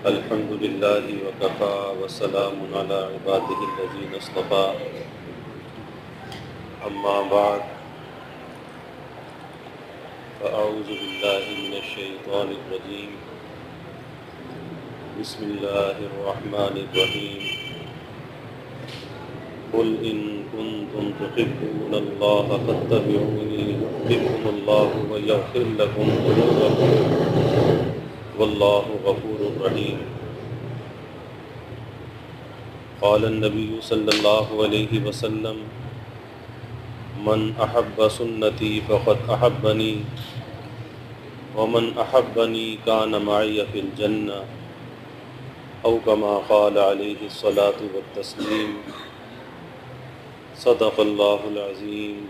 الحمد للہ وکفا وسلام علی عبادہ الذین اصطفى اما بعد فاعوذ باللہ من الشیطان الرجیم بسم اللہ الرحمن الرحیم قل ان کنتم تحبون اللہ فاتبعونی یحببکم اللہ ویغفر لکم ذنوبکم واللہ غفور رحیم قال النبی صلی اللہ علیہ وسلم من احب سنتی فقد احبنی ومن احبنی کان معی فی الجنہ او کما قال علیہ الصلاة والتسلیم صدق اللہ العظیم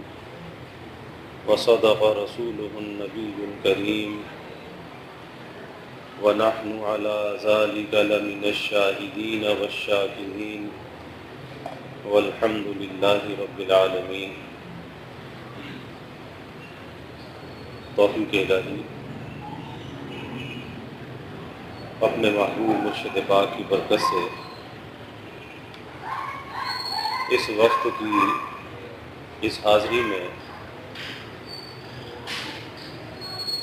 وصدق رسولہ النبی الکریم ونحن على ذلك لمن الشاهدين والشاكرين والحمد لله رب العالمين۔ توفیق الہی اپنے محبوب مرشد پاک کی برکت سے اس وقت کی اس حاضری میں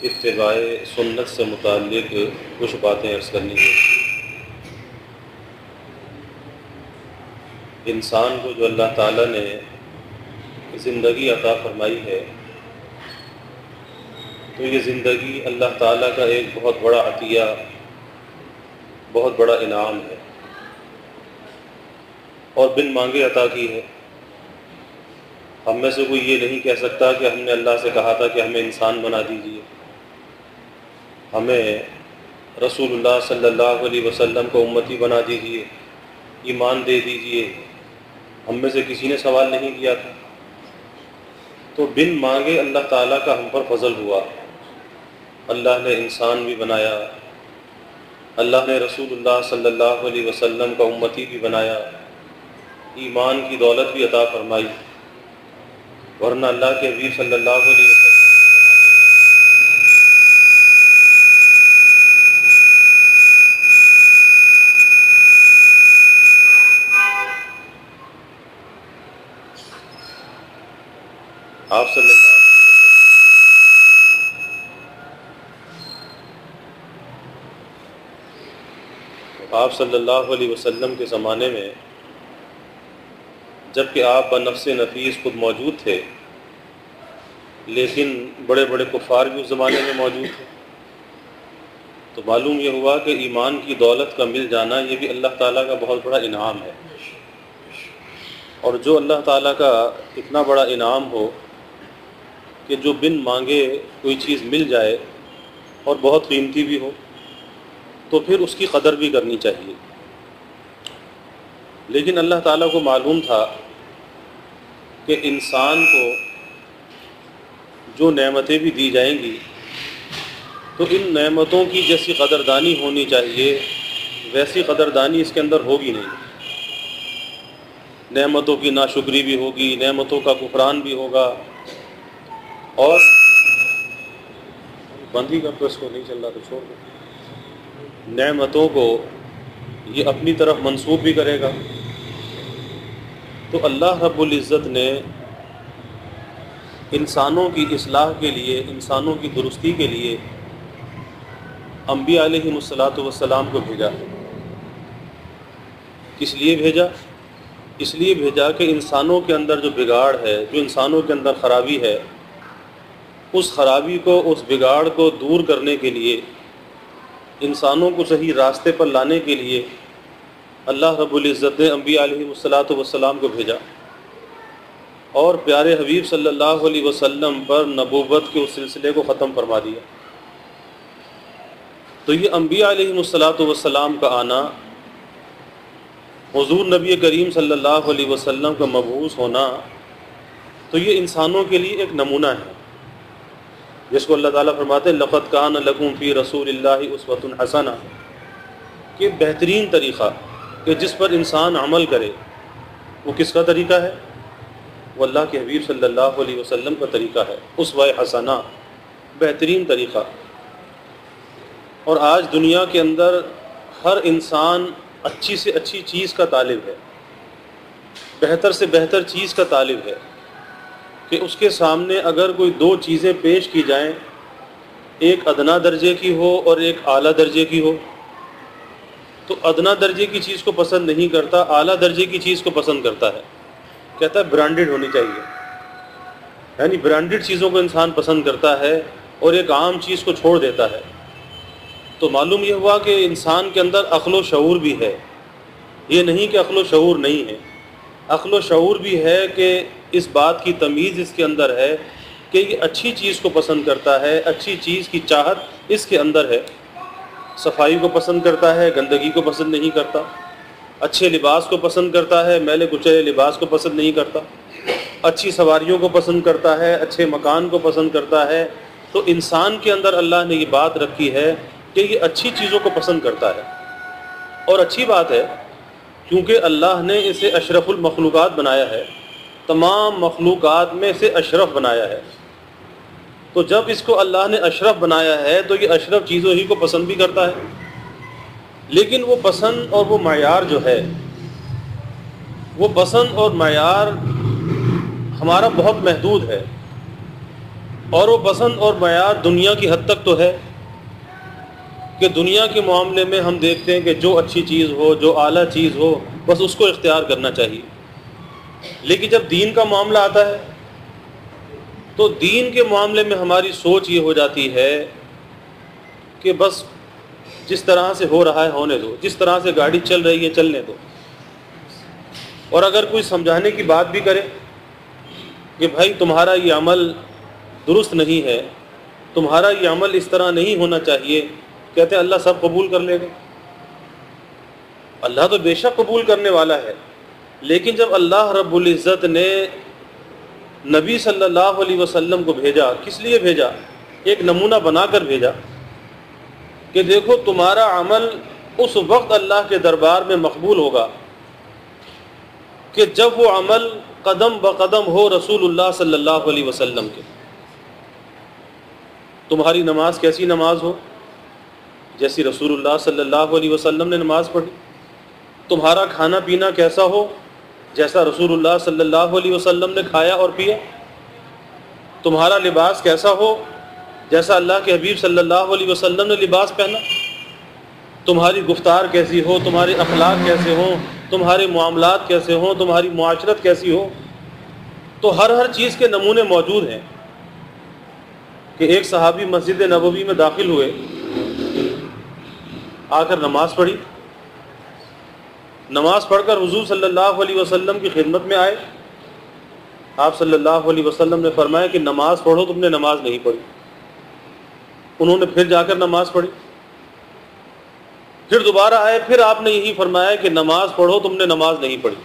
اتباع سنت سے متعلق کچھ باتیں عرض کرنی ہے۔ انسان کو جو اللہ تعالیٰ نے زندگی عطا فرمائی ہے تو یہ زندگی اللہ تعالیٰ کا ایک بہت بڑا عطیہ، بہت بڑا انعام ہے اور بن مانگے عطا کی ہے۔ ہم میں سے کوئی یہ نہیں کہہ سکتا کہ ہم نے اللہ سے کہا تھا کہ ہمیں انسان بنا دیجیے، ہمیں رسول اللہ صلی اللہ علیہ وسلم کو امتی بنا دیجیے، ایمان دے دیجیے۔ ہم میں سے کسی نے سوال نہیں کیا تھا، تو بن مانگے اللہ تعالیٰ کا ہم پر فضل ہوا۔ اللہ نے انسان بھی بنایا، اللہ نے رسول اللہ صلی اللہ علیہ وسلم کا امتی بھی بنایا، ایمان کی دولت بھی عطا فرمائی، ورنہ اللہ کے حبیب صلی اللہ علیہ وسلم آپ صلی اللہ علیہ وسلم کے زمانے میں جب کہ آپ بنفس نفیس خود موجود تھے، لیکن بڑے بڑے کفار بھی اس زمانے میں موجود تھے، تو معلوم یہ ہوا کہ ایمان کی دولت کا مل جانا یہ بھی اللہ تعالیٰ کا بہت بڑا انعام ہے۔ اور جو اللہ تعالیٰ کا اتنا بڑا انعام ہو کہ جو بن مانگے کوئی چیز مل جائے اور بہت قیمتی بھی ہو تو پھر اس کی قدر بھی کرنی چاہیے۔ لیکن اللہ تعالیٰ کو معلوم تھا کہ انسان کو جو نعمتیں بھی دی جائیں گی تو ان نعمتوں کی جیسی قدردانی ہونی چاہیے ویسی قدردانی اس کے اندر ہوگی نہیں۔ نعمتوں کی ناشکری بھی ہوگی، نعمتوں کا کفران بھی ہوگا، اور بندی کا اس کو نہیں چل رہا تو چھوڑ دو۔ نعمتوں کو یہ اپنی طرف منسوب بھی کرے گا۔ تو اللہ رب العزت نے انسانوں کی اصلاح کے لیے، انسانوں کی درستی کے لیے انبیاء علیہم الصلاۃ والسلام کو بھیجا۔ کس لیے بھیجا؟ اس لیے بھیجا کہ انسانوں کے اندر جو بگاڑ ہے، جو انسانوں کے اندر خرابی ہے، اس خرابی کو، اس بگاڑ کو دور کرنے کے لیے، انسانوں کو صحیح راستے پر لانے کے لیے اللہ رب العزت نے انبیاء علیہم الصلاۃ والسلام کو بھیجا اور پیارے حبیب صلی اللہ علیہ وسلم پر نبوت کے اس سلسلے کو ختم فرما دیا۔ تو یہ انبیاء علیہم الصلاۃ والسلام کا آنا، حضور نبی کریم صلی اللہ علیہ وسلم کا مبعوث ہونا، تو یہ انسانوں کے لیے ایک نمونہ ہے، جس کو اللہ تعالیٰ فرماتے ہیں لَقَدْ كَانَ لَكُمْ فِي رَسُولِ اللَّهِ أُسْوَةٌ حَسَنَةٌ، کہ بہترین طریقہ کہ جس پر انسان عمل کرے وہ کس کا طریقہ ہے؟ وہ اللہ کے حبیب صلی اللہ علیہ وسلم کا طریقہ ہے، اسوہ حسنہ، بہترین طریقہ۔ اور آج دنیا کے اندر ہر انسان اچھی سے اچھی چیز کا طالب ہے، بہتر سے بہتر چیز کا طالب ہے، کہ اس کے سامنے اگر کوئی دو چیزیں پیش کی جائیں، ایک ادنا درجے کی ہو اور ایک اعلیٰ درجے کی ہو، تو ادنا درجے کی چیز کو پسند نہیں کرتا، اعلیٰ درجے کی چیز کو پسند کرتا ہے، کہتا ہے برانڈڈ ہونی چاہیے، یعنی برانڈڈ چیزوں کو انسان پسند کرتا ہے اور ایک عام چیز کو چھوڑ دیتا ہے۔ تو معلوم یہ ہوا کہ انسان کے اندر عقل و شعور بھی ہے، یہ نہیں کہ عقل و شعور نہیں ہے، عقل و شعور بھی ہے کہ اس بات کی تمیز اس کے اندر ہے کہ یہ اچھی چیز کو پسند کرتا ہے، اچھی چیز کی چاہت اس کے اندر ہے، صفائی کو پسند کرتا ہے، گندگی کو پسند نہیں کرتا، اچھے لباس کو پسند کرتا ہے، میلے کچیلے لباس کو پسند نہیں کرتا، اچھی سواریوں کو پسند کرتا ہے، اچھے مکان کو پسند کرتا ہے۔ تو انسان کے اندر اللہ نے یہ بات رکھی ہے کہ یہ اچھی چیزوں کو پسند کرتا ہے، اور اچھی بات ہے کیونکہ اللہ نے اسے اشرف المخلوقات بنایا ہے، تمام مخلوقات میں سے اشرف بنایا ہے۔ تو جب اس کو اللہ نے اشرف بنایا ہے تو یہ اشرف چیزوں ہی کو پسند بھی کرتا ہے، لیکن وہ پسند اور وہ معیار جو ہے، وہ پسند اور معیار ہمارا بہت محدود ہے، اور وہ پسند اور معیار دنیا کی حد تک تو ہے کہ دنیا کے معاملے میں ہم دیکھتے ہیں کہ جو اچھی چیز ہو، جو اعلیٰ چیز ہو، بس اس کو اختیار کرنا چاہیے۔ لیکن جب دین کا معاملہ آتا ہے تو دین کے معاملے میں ہماری سوچ یہ ہو جاتی ہے کہ بس جس طرح سے ہو رہا ہے ہونے دو، جس طرح سے گاڑی چل رہی ہے چلنے دو، اور اگر کوئی سمجھانے کی بات بھی کرے کہ بھائی تمہارا یہ عمل درست نہیں ہے، تمہارا یہ عمل اس طرح نہیں ہونا چاہیے، کہتے ہیں اللہ سب قبول کر لے گا۔ اللہ تو بے شک قبول کرنے والا ہے، لیکن جب اللہ رب العزت نے نبی صلی اللہ علیہ وسلم کو بھیجا، کس لیے بھیجا؟ ایک نمونہ بنا کر بھیجا کہ دیکھو تمہارا عمل اس وقت اللہ کے دربار میں مقبول ہوگا کہ جب وہ عمل قدم بقدم ہو رسول اللہ صلی اللہ علیہ وسلم کے۔ تمہاری نماز کیسی نماز ہو؟ جیسی رسول اللہ صلی اللہ علیہ وسلم نے نماز پڑھی۔ تمہارا کھانا پینا کیسا ہو؟ جیسا رسول اللہ صلی اللہ علیہ وسلم نے کھایا اور پیا۔ تمہارا لباس کیسا ہو؟ جیسا اللہ کے حبیب صلی اللہ علیہ وسلم نے لباس پہنا۔ تمہاری گفتار کیسی ہو، تمہارے اخلاق کیسے ہوں، تمہارے معاملات کیسے ہوں، تمہاری معاشرت کیسی ہو۔ تو ہر چیز کے نمونے موجود ہیں کہ ایک صحابی مسجد نبوی میں داخل ہوئے، آ کر نماز پڑھی، نماز پڑھ کر حضور صلی اللہ علیہ وسلم کی خدمت میں آئے۔ آپ صلی اللہ علیہ وسلم نے فرمایا کہ نماز پڑھو، تم نے نماز نہیں پڑھی۔ انہوں نے پھر جا کر نماز پڑھی، پھر دوبارہ آئے، پھر آپ نے یہی فرمایا کہ نماز پڑھو، تم نے نماز نہیں پڑھی۔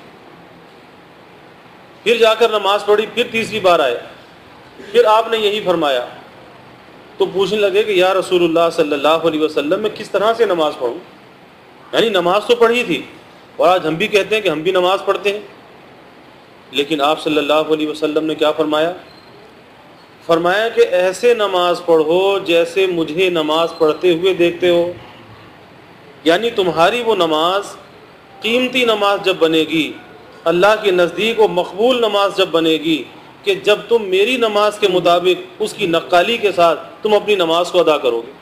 پھر جا کر نماز پڑھی، پھر تیسری بار آئے، پھر آپ نے یہی فرمایا۔ تو پوچھنے لگے کہ یا رسول اللہ صلی اللہ علیہ وسلم میں کس طرح سے نماز پڑھوں؟ یعنی نماز تو پڑھی تھی، اور آج ہم بھی کہتے ہیں کہ ہم بھی نماز پڑھتے ہیں، لیکن آپ صلی اللہ علیہ وسلم نے کیا فرمایا؟ فرمایا کہ ایسے نماز پڑھو جیسے مجھے نماز پڑھتے ہوئے دیکھتے ہو۔ یعنی تمہاری وہ نماز قیمتی نماز جب بنے گی، اللہ کے نزدیک وہ مقبول نماز جب بنے گی کہ جب تم میری نماز کے مطابق اس کی نقالی کے ساتھ تم اپنی نماز کو ادا کرو گے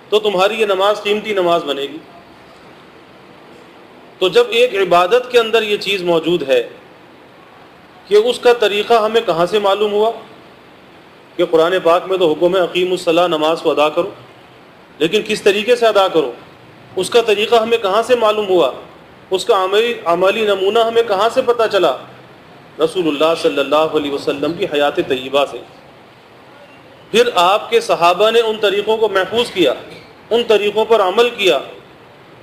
تو تمہاری یہ نماز قیمتی نماز بنے گی۔ تو جب ایک عبادت کے اندر یہ چیز موجود ہے کہ اس کا طریقہ ہمیں کہاں سے معلوم ہوا کہ قرآن پاک میں تو حکم ہے اقیم الصلاۃ، نماز کو ادا کرو، لیکن کس طریقے سے ادا کرو، اس کا طریقہ ہمیں کہاں سے معلوم ہوا، اس کا عملی نمونہ ہمیں کہاں سے پتہ چلا؟ رسول اللہ صلی اللہ علیہ وسلم کی حیات طیبہ سے۔ پھر آپ کے صحابہ نے ان طریقوں کو محفوظ کیا، ان طریقوں پر عمل کیا،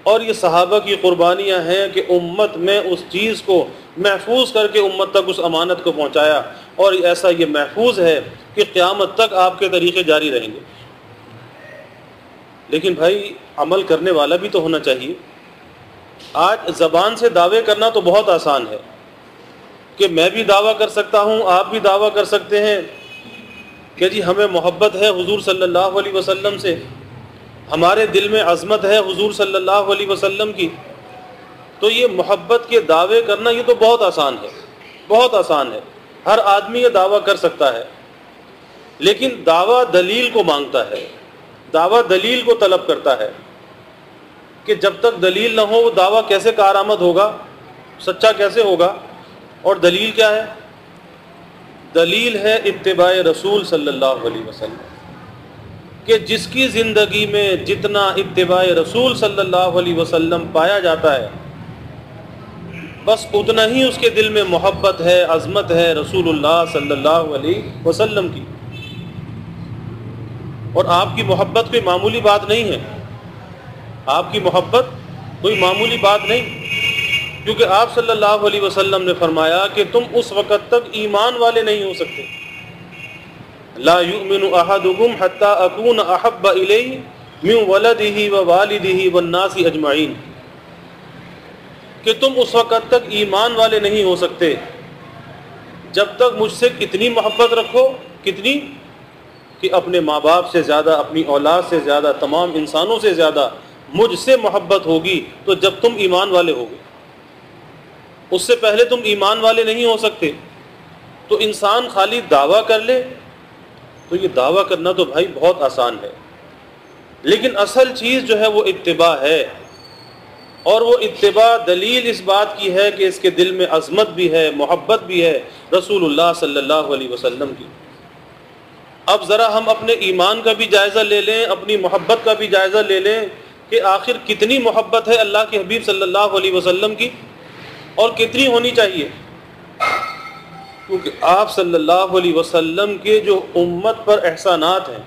اور یہ صحابہ کی قربانیاں ہیں کہ امت میں اس چیز کو محفوظ کر کے امت تک اس امانت کو پہنچایا، اور ایسا یہ محفوظ ہے کہ قیامت تک آپ کے طریقے جاری رہیں گے۔ لیکن بھائی عمل کرنے والا بھی تو ہونا چاہیے۔ آج زبان سے دعوے کرنا تو بہت آسان ہے کہ میں بھی دعویٰ کر سکتا ہوں، آپ بھی دعویٰ کر سکتے ہیں کہ جی ہمیں محبت ہے حضور صلی اللہ علیہ وسلم سے، ہمارے دل میں عظمت ہے حضور صلی اللہ علیہ وسلم کی، تو یہ محبت کے دعوے کرنا یہ تو بہت آسان ہے، بہت آسان ہے، ہر آدمی یہ دعویٰ کر سکتا ہے، لیکن دعویٰ دلیل کو مانگتا ہے، دعویٰ دلیل کو طلب کرتا ہے کہ جب تک دلیل نہ ہو وہ دعویٰ کیسے کارآمد ہوگا، سچا کیسے ہوگا؟ اور دلیل کیا ہے؟ دلیل ہے اتباع رسول صلی اللہ علیہ وسلم، کہ جس کی زندگی میں جتنا اتباع رسول صلی اللہ علیہ وسلم پایا جاتا ہے بس اتنا ہی اس کے دل میں محبت ہے، عظمت ہے رسول اللہ صلی اللہ علیہ وسلم کی۔ اور آپ کی محبت کوئی معمولی بات نہیں ہے، آپ کی محبت کوئی معمولی بات نہیں، کیونکہ آپ صلی اللہ علیہ وسلم نے فرمایا کہ تم اس وقت تک ایمان والے نہیں ہو سکتے، لا یؤمن احدکم حتی اکون احب الیہ من ولدہ ووالدہ والناس اجمعین، کہ تم اس وقت تک ایمان والے نہیں ہو سکتے جب تک مجھ سے اتنی محبت رکھو، کتنی کہ اپنے ماں باپ سے زیادہ، اپنی اولاد سے زیادہ، تمام انسانوں سے زیادہ مجھ سے محبت ہوگی تو جب تم ایمان والے ہوگے، اس سے پہلے تم ایمان والے نہیں ہو سکتے۔ تو انسان خالی دعویٰ کر لے تو یہ دعویٰ کرنا تو بھائی بہت آسان ہے، لیکن اصل چیز جو ہے وہ اتباع ہے، اور وہ اتباع دلیل اس بات کی ہے کہ اس کے دل میں عظمت بھی ہے، محبت بھی ہے رسول اللہ صلی اللہ علیہ وسلم کی۔ اب ذرا ہم اپنے ایمان کا بھی جائزہ لے لیں، اپنی محبت کا بھی جائزہ لے لیں کہ آخر کتنی محبت ہے اللہ کے حبیب صلی اللہ علیہ وسلم کی، اور کتنی ہونی چاہیے، کیونکہ آپ صلی اللہ علیہ وسلم کے جو امت پر احسانات ہیں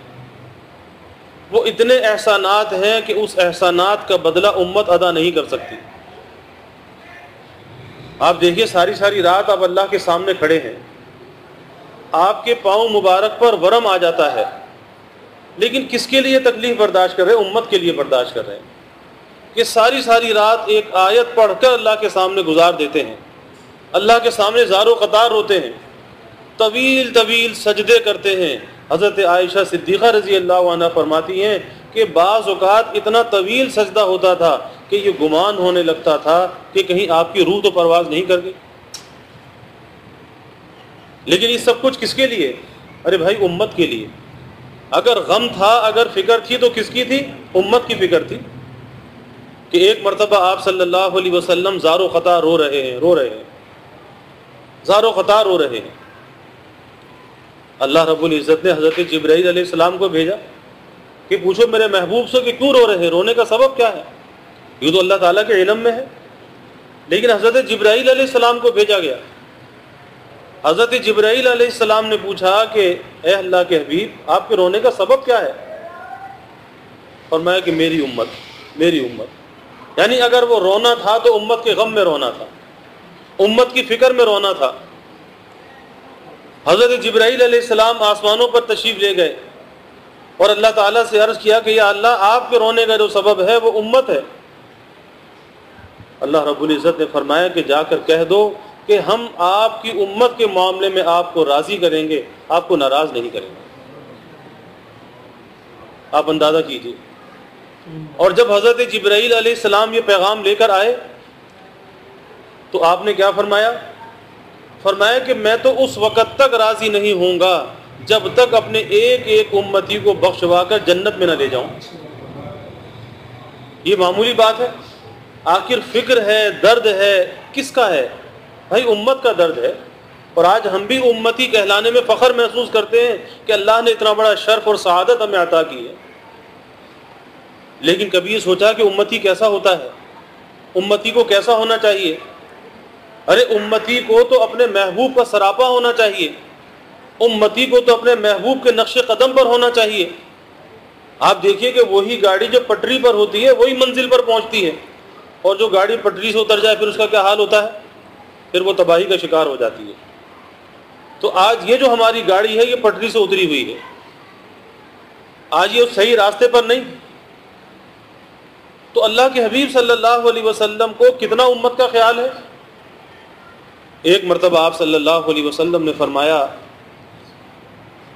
وہ اتنے احسانات ہیں کہ اس احسانات کا بدلہ امت ادا نہیں کر سکتی۔ آپ دیکھیے ساری ساری رات آپ اللہ کے سامنے کھڑے ہیں، آپ کے پاؤں مبارک پر ورم آ جاتا ہے، لیکن کس کے لیے تکلیف برداشت کر رہے ہیں؟ امت کے لیے برداشت کر رہے ہیں کہ ساری ساری رات ایک آیت پڑھ کر اللہ کے سامنے گزار دیتے ہیں، اللہ کے سامنے زار و قطار روتے ہیں، طویل طویل سجدے کرتے ہیں۔ حضرت عائشہ صدیقہ رضی اللہ عنہ فرماتی ہیں کہ بعض اوقات اتنا طویل سجدہ ہوتا تھا کہ یہ گمان ہونے لگتا تھا کہ کہیں آپ کی روح تو پرواز نہیں کر گئی۔ لیکن یہ سب کچھ کس کے لیے؟ ارے بھائی امت کے لیے۔ اگر غم تھا، اگر فکر تھی تو کس کی تھی؟ امت کی فکر تھی، کہ ایک مرتبہ آپ صلی اللہ علیہ وسلم زار و قطار رو رہے ہیں، زار و قطار رو رہے ہیں۔ اللہ رب العزت نے حضرت جبرائیل علیہ السلام کو بھیجا کہ پوچھو میرے محبوب سے کہ کیوں رو رہے ہیں، رونے کا سبب کیا ہے؟ یہ تو اللہ تعالیٰ کے علم میں ہے، لیکن حضرت جبرائیل علیہ السلام کو بھیجا گیا۔ حضرت جبرائیل علیہ السلام نے پوچھا کہ اے اللہ کے حبیب آپ کے رونے کا سبب کیا ہے؟ فرمایا کہ میری امت، یعنی اگر وہ رونا تھا تو امت کے غم میں رونا تھا، امت کی فکر میں رونا تھا۔ حضرت جبرائیل علیہ السلام آسمانوں پر تشریف لے گئے اور اللہ تعالیٰ سے عرض کیا کہ یا اللہ آپ کے رونے کا جو سبب ہے وہ امت ہے۔ اللہ رب العزت نے فرمایا کہ جا کر کہہ دو کہ ہم آپ کی امت کے معاملے میں آپ کو راضی کریں گے، آپ کو ناراض نہیں کریں گے۔ آپ اندازہ کیجیے۔ اور جب حضرت جبرائیل علیہ السلام یہ پیغام لے کر آئے تو آپ نے کیا فرمایا؟ فرمایا کہ میں تو اس وقت تک راضی نہیں ہوں گا جب تک اپنے ایک ایک امتی کو بخشوا کر جنت میں نہ لے جاؤں۔ یہ معمولی بات ہے؟ آخر فکر ہے، درد ہے، کس کا ہے؟ بھائی امت کا درد ہے۔ اور آج ہم بھی امتی کہلانے میں فخر محسوس کرتے ہیں کہ اللہ نے اتنا بڑا شرف اور سعادت ہمیں عطا کی ہے، لیکن کبھی یہ سوچا کہ امتی کیسا ہوتا ہے، امتی کو کیسا ہونا چاہیے؟ ارے امتی کو تو اپنے محبوب کا سراپا ہونا چاہیے، امتی کو تو اپنے محبوب کے نقش قدم پر ہونا چاہیے۔ آپ دیکھیے کہ وہی گاڑی جو پٹری پر ہوتی ہے وہی منزل پر پہنچتی ہے، اور جو گاڑی پٹری سے اتر جائے پھر اس کا کیا حال ہوتا ہے؟ پھر وہ تباہی کا شکار ہو جاتی ہے۔ تو آج یہ جو ہماری گاڑی ہے یہ پٹری سے اتری ہوئی ہے، آج یہ صحیح راستے پر نہیں۔ تو اللہ کے حبیب صلی اللہ علیہ وسلم کو کتنا امت کا خیال ہے۔ ایک مرتبہ آپ صلی اللہ علیہ وسلم نے فرمایا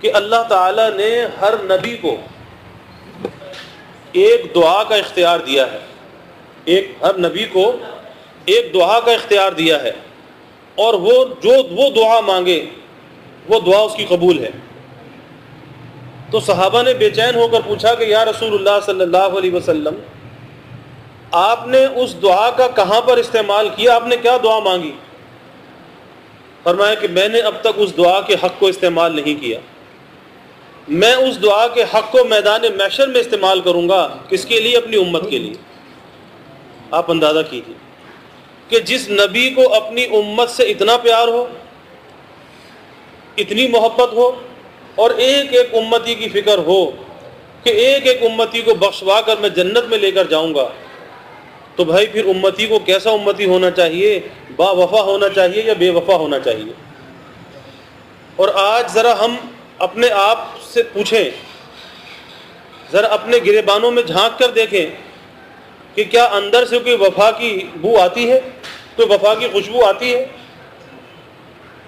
کہ اللہ تعالیٰ نے ہر نبی کو ایک دعا کا اختیار دیا ہے، ہر نبی کو ایک دعا کا اختیار دیا ہے، اور وہ دعا مانگے وہ دعا اس کی قبول ہے۔ تو صحابہ نے بے چین ہو کر پوچھا کہ یا رسول اللہ صلی اللہ علیہ وسلم، آپ نے اس دعا کا کہاں پر استعمال کیا، آپ نے کیا دعا مانگی؟ فرمایا کہ میں نے اب تک اس دعا کے حق کو استعمال نہیں کیا، میں اس دعا کے حق کو میدان محشر میں استعمال کروں گا۔ کس کے لیے؟ اپنی امت کے لیے۔ آپ اندازہ کیجیے کہ جس نبی کو اپنی امت سے اتنا پیار ہو، اتنی محبت ہو، اور ایک ایک امتی کی فکر ہو کہ ایک ایک امتی کو بخشوا کر میں جنت میں لے کر جاؤں گا، تو بھائی پھر امتی کو کیسا امتی ہونا چاہیے؟ با وفا ہونا چاہیے یا بے وفا ہونا چاہیے؟ اور آج ذرا ہم اپنے آپ سے پوچھیں، ذرا اپنے گریبانوں میں جھانک کر دیکھیں کہ کیا اندر سے کوئی وفا کی بو آتی ہے، کوئی وفا کی خوشبو آتی ہے؟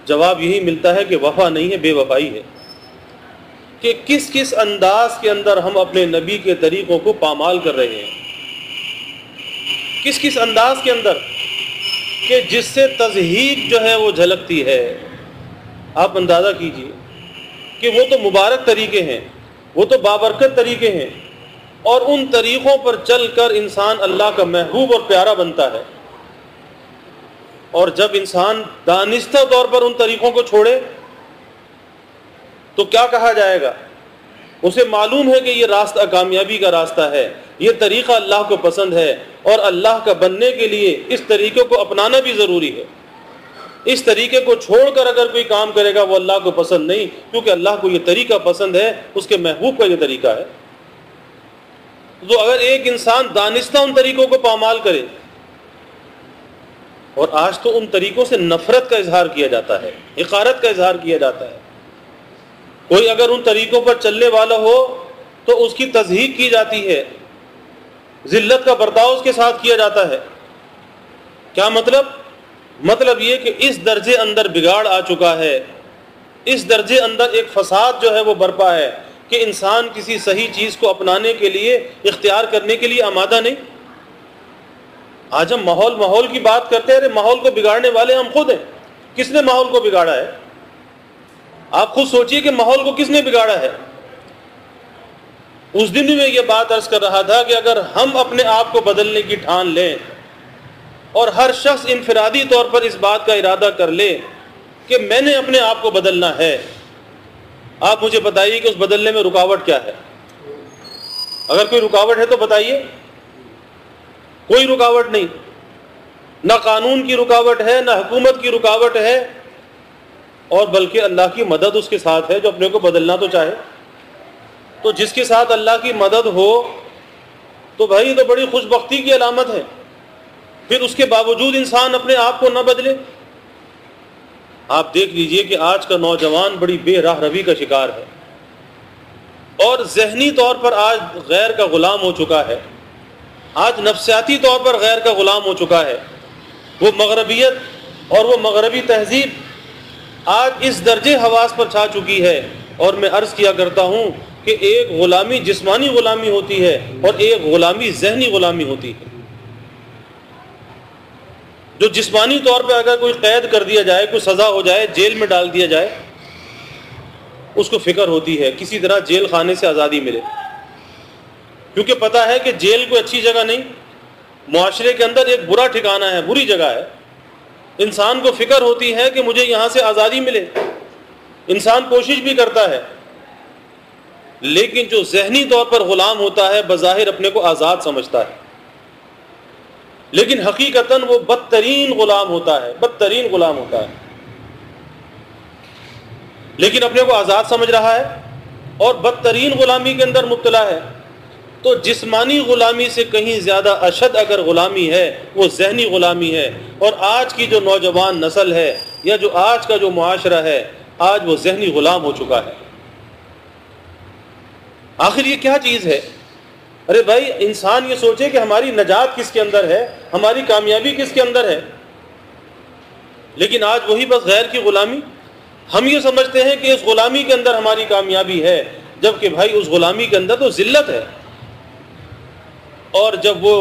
جواب یہی ملتا ہے کہ وفا نہیں ہے، بے وفائی ہے۔ کہ کس کس انداز کے اندر ہم اپنے نبی کے طریقوں کو پامال کر رہے ہیں، کس کس انداز کے اندر کہ جس سے تضحیق جو ہے وہ جھلکتی ہے۔ آپ اندازہ کیجئے کہ وہ تو مبارک طریقے ہیں، وہ تو بابرکت طریقے ہیں، اور ان طریقوں پر چل کر انسان اللہ کا محبوب اور پیارا بنتا ہے، اور جب انسان دانستہ طور پر ان طریقوں کو چھوڑے تو کیا کہا جائے گا؟ اسے معلوم ہے کہ یہ راستہ کامیابی کا راستہ ہے، یہ طریقہ اللہ کو پسند ہے، اور اللہ کا بننے کے لیے اس طریقے کو اپنانا بھی ضروری ہے۔ اس طریقے کو چھوڑ کر اگر کوئی کام کرے گا وہ اللہ کو پسند نہیں، کیونکہ اللہ کو یہ طریقہ پسند ہے، اس کے محبوب کا یہ طریقہ ہے۔ تو اگر ایک انسان دانستہ ان طریقوں کو پامال کرے، اور آج تو ان طریقوں سے نفرت کا اظہار کیا جاتا ہے، حقارت کا اظہار کیا جاتا ہے، کوئی اگر ان طریقوں پر چلنے والا ہو تو اس کی تضحیق کی جاتی ہے، ذلت کا برتاؤ اس کے ساتھ کیا جاتا ہے۔ کیا مطلب یہ کہ اس درجے اندر بگاڑ آ چکا ہے، اس درجے اندر ایک فساد جو ہے وہ برپا ہے کہ انسان کسی صحیح چیز کو اپنانے کے لیے، اختیار کرنے کے لیے آمادہ نہیں۔ آج ہم ماحول کی بات کرتے ہیں، ماحول کو بگاڑنے والے ہم خود ہیں۔ کس نے ماحول کو بگاڑا ہے؟ آپ خود سوچئے کہ ماحول کو کس نے بگاڑا ہے؟ اس دن بھی میں یہ بات عرض کر رہا تھا کہ اگر ہم اپنے آپ کو بدلنے کی ٹھان لیں، اور ہر شخص انفرادی طور پر اس بات کا ارادہ کر لے کہ میں نے اپنے آپ کو بدلنا ہے، آپ مجھے بتائیے کہ اس بدلنے میں رکاوٹ کیا ہے؟ اگر کوئی رکاوٹ ہے تو بتائیے۔ کوئی رکاوٹ نہیں، نہ قانون کی رکاوٹ ہے، نہ حکومت کی رکاوٹ ہے، اور بلکہ اللہ کی مدد اس کے ساتھ ہے جو اپنے کو بدلنا تو چاہے۔ تو جس کے ساتھ اللہ کی مدد ہو تو بھائی یہ تو بڑی خوش بختی کی علامت ہے۔ پھر اس کے باوجود انسان اپنے آپ کو نہ بدلے۔ آپ دیکھ لیجئے کہ آج کا نوجوان بڑی بے راہ روی کا شکار ہے، اور ذہنی طور پر آج غیر کا غلام ہو چکا ہے، آج نفسیاتی طور پر غیر کا غلام ہو چکا ہے۔ وہ مغربیت اور وہ مغربی تہذیب آج اس درجے حواس پر چھا چکی ہے، اور میں عرض کیا کرتا ہوں کہ ایک غلامی جسمانی غلامی ہوتی ہے اور ایک غلامی ذہنی غلامی ہوتی ہے۔ جو جسمانی طور پہ اگر کوئی قید کر دیا جائے، کوئی سزا ہو جائے، جیل میں ڈال دیا جائے، اس کو فکر ہوتی ہے کسی طرح جیل خانے سے آزادی ملے، کیونکہ پتہ ہے کہ جیل کوئی اچھی جگہ نہیں، معاشرے کے اندر ایک برا ٹھکانہ ہے، بری جگہ ہے۔ انسان کو فکر ہوتی ہے کہ مجھے یہاں سے آزادی ملے، انسان کوشش بھی کرتا ہے، لیکن جو ذہنی طور پر غلام ہوتا ہے بظاہر اپنے کو آزاد سمجھتا ہے، لیکن حقیقتاً وہ بدترین غلام ہوتا ہے، بدترین غلام ہوتا ہے، لیکن اپنے کو آزاد سمجھ رہا ہے اور بدترین غلامی کے اندر مبتلا ہے۔ تو جسمانی غلامی سے کہیں زیادہ اشد اگر غلامی ہے وہ ذہنی غلامی ہے، اور آج کی جو نوجوان نسل ہے یا جو آج کا جو معاشرہ ہے، آج وہ ذہنی غلام ہو چکا ہے۔ آخر یہ کیا چیز ہے؟ ارے بھائی انسان یہ سوچے کہ ہماری نجات کس کے اندر ہے، ہماری کامیابی کس کے اندر ہے، لیکن آج وہی بس غیر کی غلامی۔ ہم یہ سمجھتے ہیں کہ اس غلامی کے اندر ہماری کامیابی ہے، جبکہ بھائی اس غلامی کے اندر تو ذلت ہے، اور جب وہ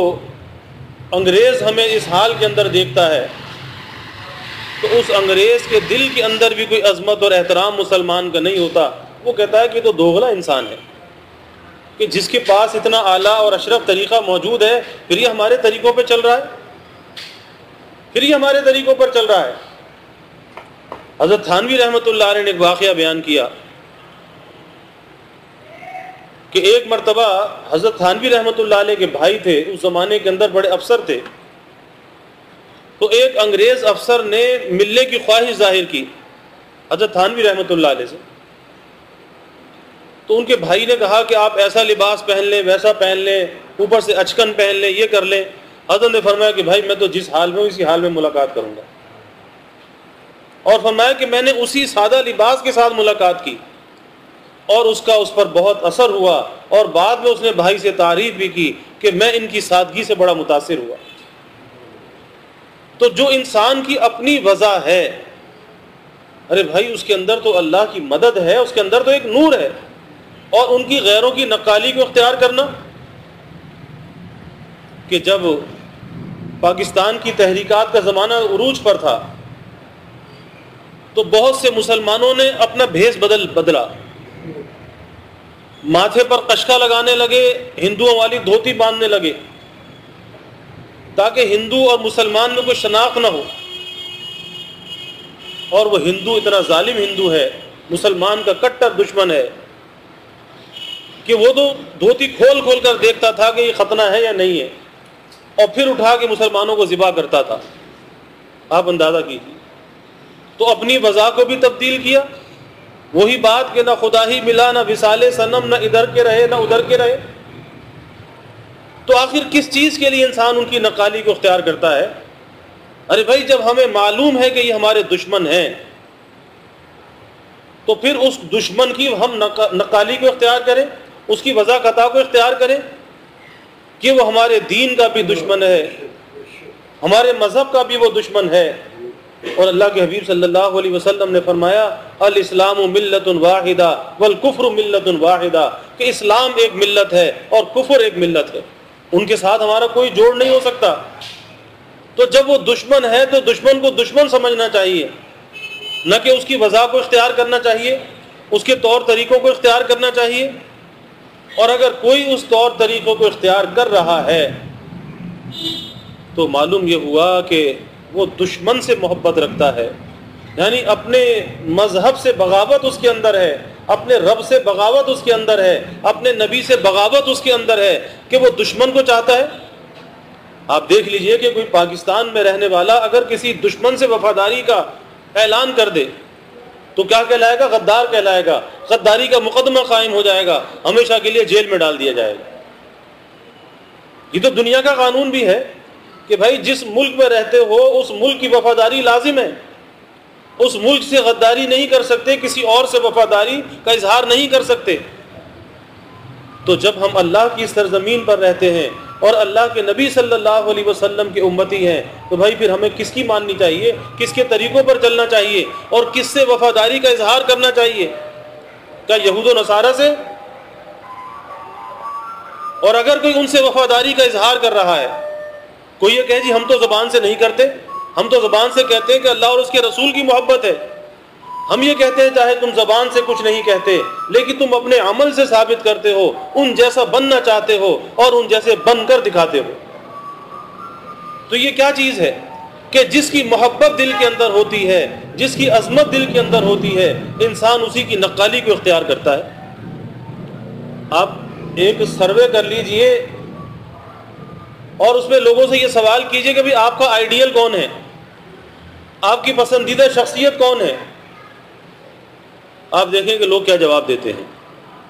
انگریز ہمیں اس حال کے اندر دیکھتا ہے تو اس انگریز کے دل کے اندر بھی کوئی عظمت اور احترام مسلمان کا نہیں ہوتا. وہ کہتا ہے کہ تو دوغلا انسان ہے کہ جس کے پاس اتنا اعلیٰ اور اشرف طریقہ موجود ہے پھر یہ ہمارے طریقوں پہ چل رہا ہے، پھر یہ ہمارے طریقوں پر چل رہا ہے. حضرت تھانوی رحمۃ اللہ علیہ نے ایک واقعہ بیان کیا کہ ایک مرتبہ حضرت تھانوی رحمۃ اللہ علیہ کے بھائی تھے، اس زمانے کے اندر بڑے افسر تھے، تو ایک انگریز افسر نے ملنے کی خواہش ظاہر کی حضرت تھانوی رحمۃ اللہ علیہ سے. تو ان کے بھائی نے کہا کہ آپ ایسا لباس پہن لیں، ویسا پہن لیں، اوپر سے اچکن پہن لیں، یہ کر لیں. حضرت نے فرمایا کہ بھائی میں تو جس حال میں ہوں اسی حال میں ملاقات کروں گا، اور فرمایا کہ میں نے اسی سادہ لباس کے ساتھ ملاقات کی اور اس کا اس پر بہت اثر ہوا، اور بعد میں اس نے بھائی سے تعریف بھی کی کہ میں ان کی سادگی سے بڑا متاثر ہوا. تو جو انسان کی اپنی وضع ہے، ارے بھائی اس کے اندر تو اللہ کی مدد ہے، اس کے اندر تو ایک نور ہے، اور ان کی غیروں کی نقالی کو اختیار کرنا. کہ جب پاکستان کی تحریکات کا زمانہ عروج پر تھا تو بہت سے مسلمانوں نے اپنا بھیس بدلا، ماتھے پر قشقہ لگانے لگے، ہندوؤں والی دھوتی باندھنے لگے تاکہ ہندو اور مسلمان میں کوئی شناخت نہ ہو. اور وہ ہندو اتنا ظالم ہندو ہے، مسلمان کا کٹر دشمن ہے کہ وہ تو دھوتی کھول کھول کر دیکھتا تھا کہ یہ ختنہ ہے یا نہیں ہے، اور پھر اٹھا کے مسلمانوں کو ذبح کرتا تھا. آپ اندازہ کیجیے. تو اپنی وضع کو بھی تبدیل کیا، وہی بات کہ نہ خدا ہی ملا، نہ وصال صنم، نہ ادھر کے رہے نہ ادھر کے رہے. تو آخر کس چیز کے لیے انسان ان کی نقالی کو اختیار کرتا ہے؟ ارے بھائی جب ہمیں معلوم ہے کہ یہ ہمارے دشمن ہیں تو پھر اس دشمن کی ہم نقالی کو اختیار کریں، اس کی وضع خطا کو اختیار کریں کہ وہ ہمارے دین کا بھی دشمن ہے، ہمارے مذہب کا بھی وہ دشمن ہے. اور اللہ کے حبیب صلی اللہ علیہ وسلم نے فرمایا الاسلام ملت واحدہ والکفر ملت واحدہ، کہ اسلام ایک ملت ہے اور کفر ایک ملت ہے، ان کے ساتھ ہمارا کوئی جوڑ نہیں ہو سکتا. تو جب وہ دشمن ہے تو دشمن کو دشمن سمجھنا چاہیے، نہ کہ اس کی وضع کو اختیار کرنا چاہیے، اس کے طور طریقوں کو اختیار کرنا چاہیے. اور اگر کوئی اس طور طریقوں کو اختیار کر رہا ہے تو معلوم یہ ہوا کہ وہ دشمن سے محبت رکھتا ہے، یعنی اپنے مذہب سے بغاوت اس کے اندر ہے، اپنے رب سے بغاوت اس کے اندر ہے، اپنے نبی سے بغاوت اس کے اندر ہے کہ وہ دشمن کو چاہتا ہے. آپ دیکھ لیجئے کہ کوئی پاکستان میں رہنے والا اگر کسی دشمن سے وفاداری کا اعلان کر دے تو کیا کہلائے گا؟ غدار کہلائے گا، غداری کا مقدمہ قائم ہو جائے گا، ہمیشہ کے لیے جیل میں ڈال دیا جائے گا. یہ تو دنیا کا قانون بھی ہے کہ بھائی جس ملک میں رہتے ہو اس ملک کی وفاداری لازم ہے، اس ملک سے غداری نہیں کر سکتے، کسی اور سے وفاداری کا اظہار نہیں کر سکتے. تو جب ہم اللہ کی سرزمین پر رہتے ہیں اور اللہ کے نبی صلی اللہ علیہ وسلم کے امتی ہیں تو بھائی پھر ہمیں کس کی ماننی چاہیے، کس کے طریقوں پر چلنا چاہیے، اور کس سے وفاداری کا اظہار کرنا چاہیے؟ کیا یہود و نصارہ سے؟ اور اگر کوئی ان سے وفاداری کا اظہار کر رہا ہے، کوئی یہ کہے جی ہم تو زبان سے نہیں کرتے، ہم تو زبان سے کہتے ہیں کہ اللہ اور اس کے رسول کی محبت ہے، ہم یہ کہتے ہیں چاہے تم زبان سے کچھ نہیں کہتے لیکن تم اپنے عمل سے ثابت کرتے ہو، ان جیسا بننا چاہتے ہو اور ان جیسے بن کر دکھاتے ہو. تو یہ کیا چیز ہے کہ جس کی محبت دل کے اندر ہوتی ہے، جس کی عظمت دل کے اندر ہوتی ہے، انسان اسی کی نقالی کو اختیار کرتا ہے. آپ ایک سروے کر لیجئے اور اس میں لوگوں سے یہ سوال کیجئے کہ آپ کا آئیڈیل کون ہے، آپ کی پسندیدہ شخصیت کون ہے. آپ دیکھیں کہ لوگ کیا جواب دیتے ہیں،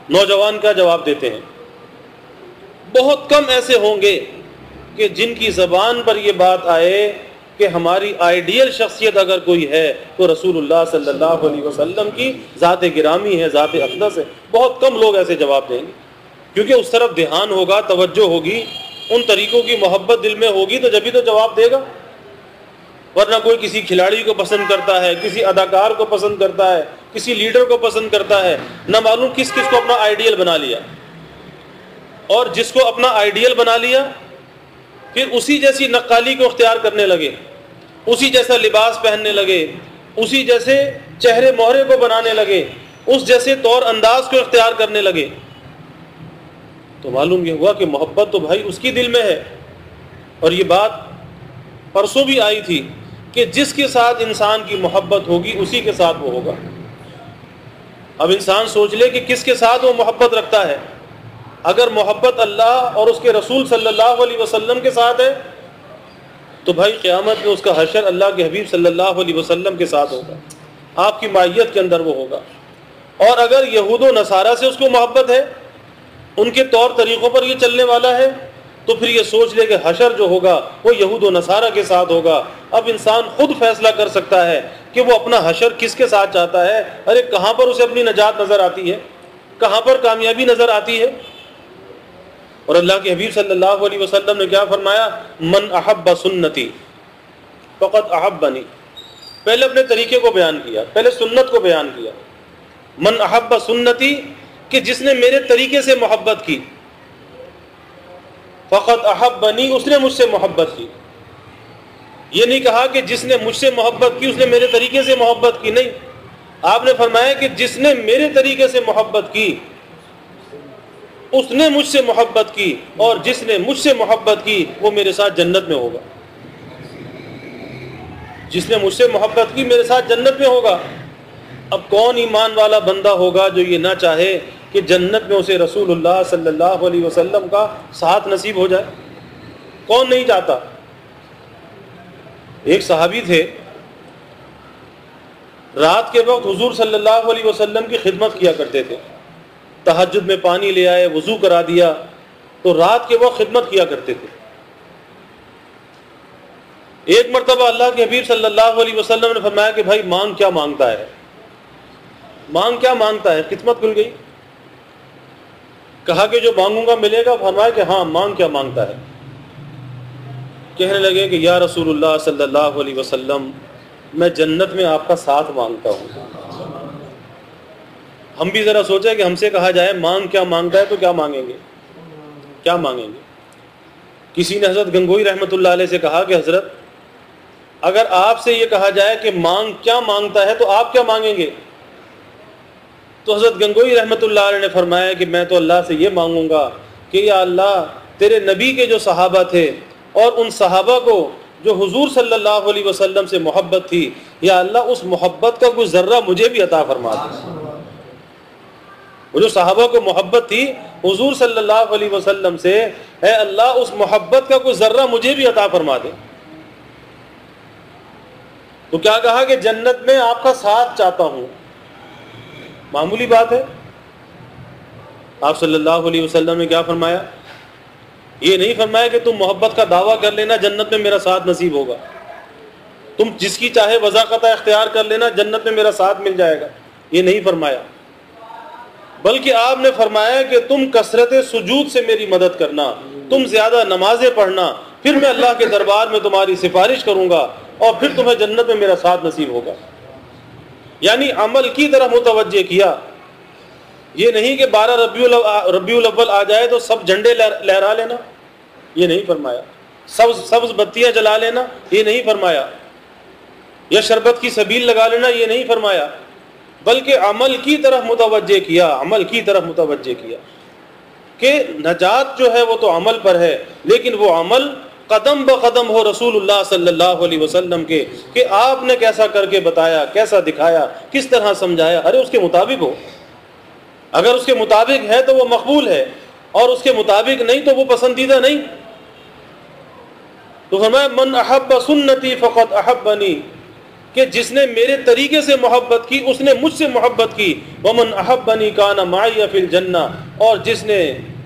نوجوان کیا جواب دیتے ہیں. بہت کم ایسے ہوں گے کہ جن کی زبان پر یہ بات آئے کہ ہماری آئیڈیل شخصیت اگر کوئی ہے تو رسول اللہ صلی اللہ علیہ وسلم کی ذات گرامی ہے، ذات اقدس ہے. بہت کم لوگ ایسے جواب دیں گے، کیونکہ اس طرف دھیان ہوگا، توجہ ہوگی، ان طریقوں کی محبت دل میں ہوگی تو جبھی تو جواب دے گا. ورنہ کوئی کسی کھلاڑی کو پسند کرتا ہے، کسی اداکار کو پسند کرتا ہے، کسی لیڈر کو پسند کرتا ہے، نہ معلوم کس کس کو اپنا آئیڈیل بنا لیا. اور جس کو اپنا آئیڈیل بنا لیا پھر اسی جیسی نقالی کو اختیار کرنے لگے، اسی جیسا لباس پہننے لگے، اسی جیسے چہرے مہرے کو بنانے لگے، اس جیسے طور انداز کو اختیار کرنے لگے، تو معلوم یہ ہوا کہ محبت تو بھائی اس کی دل میں ہے۔ اور یہ بات پرسوں بھی آئی تھی کہ جس کے ساتھ انسان کی محبت ہوگی اسی کے ساتھ وہ ہوگا۔ اب انسان سوچ لے کہ کس کے ساتھ وہ محبت رکھتا ہے۔ اگر محبت اللہ اور اس کے رسول صلی اللہ علیہ وسلم کے ساتھ ہے تو بھائی قیامت میں اس کا حشر اللہ کے حبیب صلی اللہ علیہ وسلم کے ساتھ ہوگا، آپ کی معیت کے اندر وہ ہوگا۔ اور اگر یہود و نصارہ سے اس کو محبت ہے، ان کے طور طریقوں پر یہ چلنے والا ہے، تو پھر یہ سوچ لے کہ حشر جو ہوگا وہ یہود و نصارہ کے ساتھ ہوگا۔ اب انسان خود فیصلہ کر سکتا ہے کہ وہ اپنا حشر کس کے ساتھ چاہتا ہے، ارے کہاں پر اسے اپنی نجات نظر آتی ہے، کہاں پر کامیابی نظر آتی ہے۔ اور اللہ کے حبیب صلی اللہ علیہ وسلم نے کیا فرمایا؟ من احب سنتی فقد احبنی۔ پہلے اپنے طریقے کو بیان کیا، پہلے سنت کو بیان کیا۔ من احب سنتی، کہ جس نے میرے طریقے سے محبت کی، فقد احبنی، اس نے مجھ سے محبت کی۔ یہ نہیں کہا کہ جس نے مجھ سے محبت کی اس نے میرے طریقے سے محبت کی، نہیں، آپ نے فرمایا کہ جس نے میرے طریقے سے محبت کی اس نے مجھ سے محبت کی، اور جس نے مجھ سے محبت کی وہ میرے ساتھ جنت میں ہوگا۔ جس نے مجھ سے محبت کی میرے ساتھ جنت میں ہوگا۔ اب کون ایمان والا بندہ ہوگا جو یہ نہ چاہے کہ جنت میں اسے رسول اللہ صلی اللہ علیہ وسلم کا ساتھ نصیب ہو جائے؟ کون نہیں چاہتا؟ ایک صحابی تھے، رات کے وقت حضور صلی اللہ علیہ وسلم کی خدمت کیا کرتے تھے۔ تہجد میں پانی لے آئے، وضو کرا دیا، تو رات کے وقت خدمت کیا کرتے تھے۔ ایک مرتبہ اللہ کے حبیب صلی اللہ علیہ وسلم نے فرمایا کہ بھائی مانگ کیا مانگتا ہے، مانگ کیا مانگتا ہے؟ خدمت کھل گئی۔ کہا کہ جو مانگوں گا ملے گا؟ فرمایا کہ ہاں، مانگ کیا مانگتا ہے؟ کہنے لگے کہ یا رسول اللہ صلی اللہ علیہ وسلم، میں جنت میں آپ کا ساتھ مانگتا ہوں۔ ہم بھی ذرا سوچیں کہ ہم سے کہا جائے مانگ کیا مانگتا ہے تو کیا مانگیں گے؟ کیا مانگیں گے؟ کسی نے حضرت گنگوئی رحمۃ اللہ علیہ سے کہا کہ حضرت اگر آپ سے یہ کہا جائے کہ مانگ کیا مانگتا ہے تو آپ کیا مانگیں گے؟ تو حضرت گنگوئی رحمۃ اللہ علیہ نے فرمایا کہ میں تو اللہ سے یہ مانگوں گا کہ یا اللہ، تیرے نبی کے جو صحابہ تھے اور ان صحابہ کو جو حضور صلی اللہ علیہ وسلم سے محبت تھی، یا اللہ اس محبت کا کوئی ذرہ مجھے بھی عطا فرما دے۔ وہ جو صحابہ کو محبت تھی حضور صلی اللہ علیہ وسلم سے، اے اللہ اس محبت کا کوئی ذرہ مجھے بھی عطا فرما دے۔ تو کیا کہا کہ جنت میں آپ کا ساتھ چاہتا ہوں۔ معمولی بات ہے؟ آپ صلی اللہ علیہ وسلم نے کیا فرمایا؟ یہ نہیں فرمایا کہ تم محبت کا دعویٰ کر لینا جنت میں میرا ساتھ نصیب ہوگا، تم جس کی چاہے وضاقت اختیار کر لینا جنت میں میرا ساتھ مل جائے گا، یہ نہیں فرمایا۔ بلکہ آپ نے فرمایا کہ تم کثرت سجود سے میری مدد کرنا، تم زیادہ نمازیں پڑھنا، پھر میں اللہ کے دربار میں تمہاری سفارش کروں گا اور پھر تمہیں جنت میں میرا ساتھ نصیب ہوگا۔ یعنی عمل کی طرف متوجہ کیا، یہ نہیں کہ 12 ربیع الاول آ جائے تو سب جھنڈے لہرا لینا، یہ نہیں فرمایا۔ سبز بتیاں جلا لینا، یہ نہیں فرمایا۔ یا شربت کی سبیل لگا لینا، یہ نہیں فرمایا۔ بلکہ عمل کی طرف متوجہ کیا، عمل کی طرف متوجہ کیا کہ نجات جو ہے وہ تو عمل پر ہے، لیکن وہ عمل قدم بقدم ہو رسول اللہ صلی اللہ علیہ وسلم کے، کہ آپ نے کیسا کر کے بتایا، کیسا دکھایا، کس طرح سمجھایا، ارے اس کے مطابق ہو۔ اگر اس کے مطابق ہے تو وہ مقبول ہے، اور اس کے مطابق نہیں تو وہ پسندیدہ نہیں۔ تو فرمایا من احب سنتی فقد احبنی، کہ جس نے میرے طریقے سے محبت کی اس نے مجھ سے محبت کی۔ ومن احبنی کان معی فی الجنہ، اور جس نے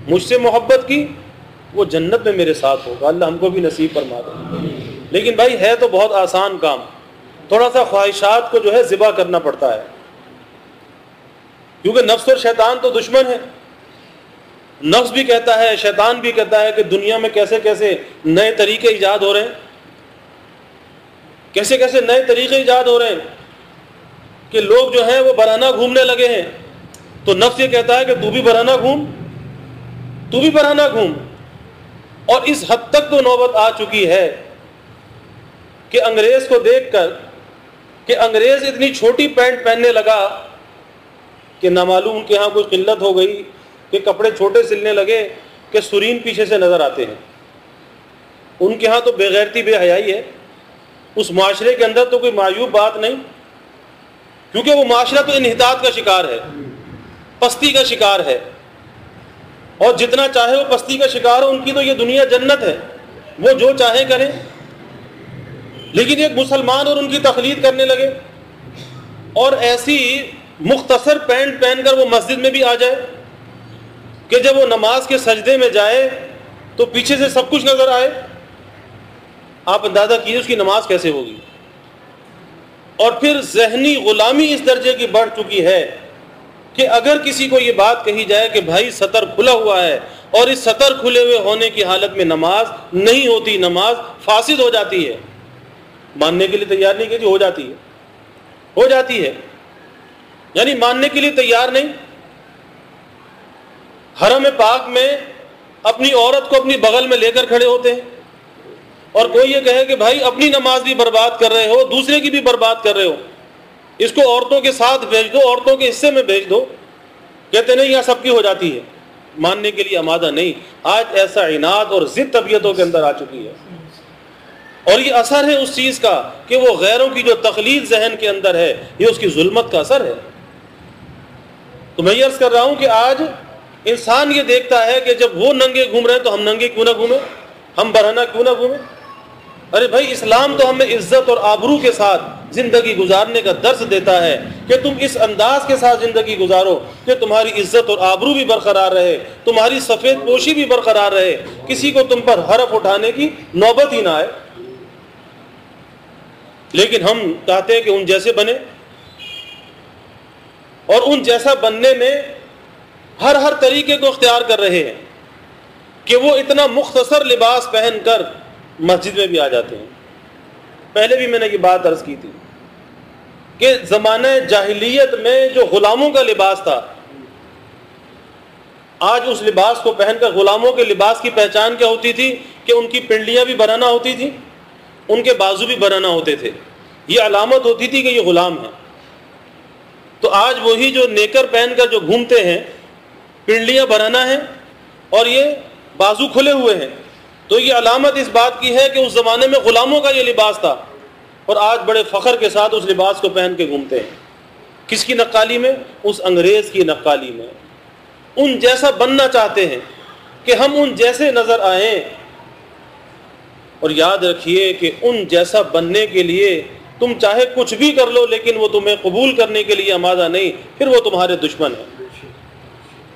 مجھ سے محبت کی وہ جنت میں میرے ساتھ ہوگا۔ اللہ ہم کو بھی نصیب فرما دے۔ لیکن بھائی ہے تو بہت آسان کام، تھوڑا سا خواہشات کو جو ہے ذبح کرنا پڑتا ہے، کیونکہ نفس اور شیطان تو دشمن ہے۔ نفس بھی کہتا ہے، شیطان بھی کہتا ہے کہ دنیا میں کیسے کیسے نئے طریقے ایجاد ہو رہے ہیں، کیسے کیسے نئے طریقے ایجاد ہو رہے ہیں کہ لوگ جو ہیں وہ برہنہ گھومنے لگے ہیں۔ تو نفس یہ کہتا ہے کہ تو بھی برہنہ گھوم، تو بھی برہنہ گھوم. اور اس حد تک تو نوبت آ چکی ہے کہ انگریز کو دیکھ کر کہ انگریز اتنی چھوٹی پینٹ پہننے لگا کہ نامعلوم ان کے ہاں کوئی قلت ہو گئی کہ کپڑے چھوٹے سلنے لگے کہ سرین پیچھے سے نظر آتے ہیں. ان کے ہاں تو بے غیرتی بے حیائی ہے. اس معاشرے کے اندر تو کوئی معیوب بات نہیں، کیونکہ وہ معاشرہ تو انحطاط کا شکار ہے، پستی کا شکار ہے، اور جتنا چاہے وہ پستی کا شکار ہو. ان کی تو یہ دنیا جنت ہے، وہ جو چاہے کریں. لیکن ایک مسلمان اور ان کی تقلید کرنے لگے اور ایسی مختصر پینٹ پہن کر وہ مسجد میں بھی آ جائے کہ جب وہ نماز کے سجدے میں جائے تو پیچھے سے سب کچھ نظر آئے. آپ اندازہ کیجیے اس کی نماز کیسے ہوگی. اور پھر ذہنی غلامی اس درجے کی بڑھ چکی ہے کہ اگر کسی کو یہ بات کہی جائے کہ بھائی سطر کھلا ہوا ہے اور اس سطر کھلے ہوئے ہونے کی حالت میں نماز نہیں ہوتی، نماز فاسد ہو جاتی ہے، ماننے کے لیے تیار نہیں کہ جی ہو جاتی ہے، یعنی ماننے کے لیے تیار نہیں. حرم پاک میں اپنی عورت کو اپنی بغل میں لے کر کھڑے ہوتے ہیں اور کوئی یہ کہے کہ بھائی اپنی نماز بھی برباد کر رہے ہو، دوسرے کی بھی برباد کر رہے ہو، اس کو عورتوں کے ساتھ بھیج دو، عورتوں کے حصے میں بھیج دو. کہتے نہیں یہاں سب کی ہو جاتی ہے، ماننے کے لیے آمادہ نہیں. آج ایسا عناد اور ضد طبیعتوں کے اندر آ چکی ہے، اور یہ اثر ہے اس چیز کا کہ وہ غیروں کی جو تقلید ذہن کے اندر ہے، یہ اس کی ظلمت کا اثر ہے. تو میں یہ عرض کر رہا ہوں کہ آج انسان یہ دیکھتا ہے کہ جب وہ ننگے گھوم رہے ہیں تو ہم ننگے کیوں نہ گھومیں، ہم برہنہ کیوں نہ گھومیں. ارے بھائی اسلام تو ہمیں عزت اور آبرو کے ساتھ زندگی گزارنے کا درس دیتا ہے کہ تم اس انداز کے ساتھ زندگی گزارو کہ تمہاری عزت اور آبرو بھی برقرار رہے، تمہاری سفید پوشی بھی برقرار رہے، کسی کو تم پر حرف اٹھانے کی نوبت ہی نہ آئے. لیکن ہم چاہتے ہیں کہ ان جیسے بنے، اور ان جیسا بننے میں ہر طریقے کو اختیار کر رہے ہیں کہ وہ اتنا مختصر لباس پہن کر مسجد میں بھی آ جاتے ہیں. پہلے بھی میں نے یہ بات عرض کی تھی کہ زمانہ جاہلیت میں جو غلاموں کا لباس تھا، آج اس لباس کو پہن کر غلاموں کے لباس کی پہچان کیا ہوتی تھی کہ ان کی پنڈلیاں بھی برہنہ ہوتی تھیں، ان کے بازو بھی برہنہ ہوتے تھے، یہ علامت ہوتی تھی کہ یہ غلام ہے. تو آج وہی جو نیکر پہن کر جو گھومتے ہیں، پنڈلیاں برہنہ ہیں اور یہ بازو کھلے ہوئے ہیں، تو یہ علامت اس بات کی ہے کہ اس زمانے میں غلاموں کا یہ لباس تھا، اور آج بڑے فخر کے ساتھ اس لباس کو پہن کے گھومتے ہیں. کس کی نقالی میں؟ اس انگریز کی نقالی میں. ان جیسا بننا چاہتے ہیں کہ ہم ان جیسے نظر آئیں. اور یاد رکھیے کہ ان جیسا بننے کے لیے تم چاہے کچھ بھی کر لو، لیکن وہ تمہیں قبول کرنے کے لیے آمادہ نہیں، پھر وہ تمہارے دشمن ہیں.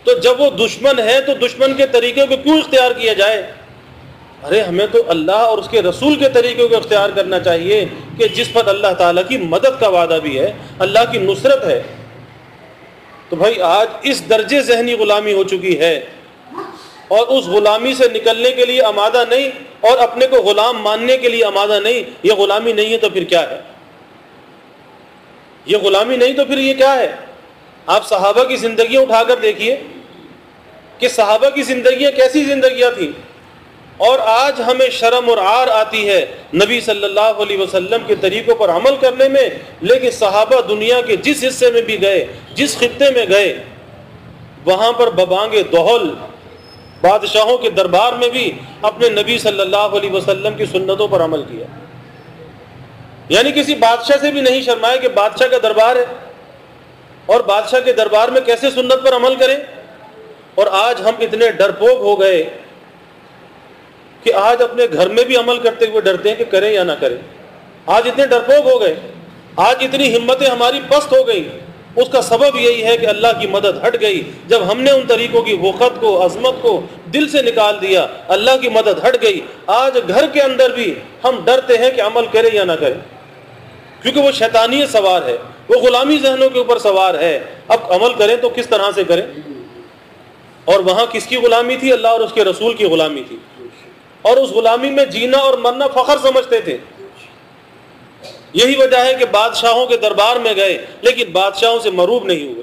تو جب وہ دشمن ہے تو دشمن کے طریقے کو کیوں اختیار کیا جائے؟ ارے ہمیں تو اللہ اور اس کے رسول کے طریقے کو اختیار کرنا چاہیے کہ جس پر اللہ تعالیٰ کی مدد کا وعدہ بھی ہے، اللہ کی نصرت ہے. تو بھائی آج اس درجے ذہنی غلامی ہو چکی ہے، اور اس غلامی سے نکلنے کے لیے آمادہ نہیں اور اپنے کو غلام ماننے کے لیے آمادہ نہیں. یہ غلامی نہیں ہے تو پھر کیا ہے؟ یہ غلامی نہیں تو پھر یہ کیا ہے؟ آپ صحابہ کی زندگیاں اٹھا کر دیکھیے کہ صحابہ کی زندگیاں کیسی زندگیاں تھیں، اور آج ہمیں شرم اور عار آتی ہے نبی صلی اللہ علیہ وسلم کے طریقوں پر عمل کرنے میں. لیکن صحابہ دنیا کے جس حصے میں بھی گئے، جس خطے میں گئے، وہاں پر ببانگ دہل بادشاہوں کے دربار میں بھی اپنے نبی صلی اللہ علیہ وسلم کی سنتوں پر عمل کیا. یعنی کسی بادشاہ سے بھی نہیں شرمائے کہ بادشاہ کا دربار ہے اور بادشاہ کے دربار میں کیسے سنت پر عمل کریں. اور آج ہم اتنے ڈرپوک ہو گئے کہ آج اپنے گھر میں بھی عمل کرتے ہوئے ڈرتے ہیں کہ کریں یا نہ کریں. آج اتنے ڈرپوک ہو گئے، آج اتنی ہمتیں ہماری پست ہو گئی. اس کا سبب یہی ہے کہ اللہ کی مدد ہٹ گئی. جب ہم نے ان طریقوں کی وقت کو، عظمت کو دل سے نکال دیا، اللہ کی مدد ہٹ گئی. آج گھر کے اندر بھی ہم ڈرتے ہیں کہ عمل کریں یا نہ کریں، کیونکہ وہ شیطانیت سوار ہے، وہ غلامی ذہنوں کے اوپر سوار ہے. اب عمل کریں تو کس طرح سے کریں؟ اور وہاں کس کی غلامی تھی؟ اللہ اور اس کے رسول کی غلامی تھی، اور اس غلامی میں جینا اور مرنا فخر سمجھتے تھے. یہی وجہ ہے کہ بادشاہوں کے دربار میں گئے لیکن بادشاہوں سے مروب نہیں ہوئے.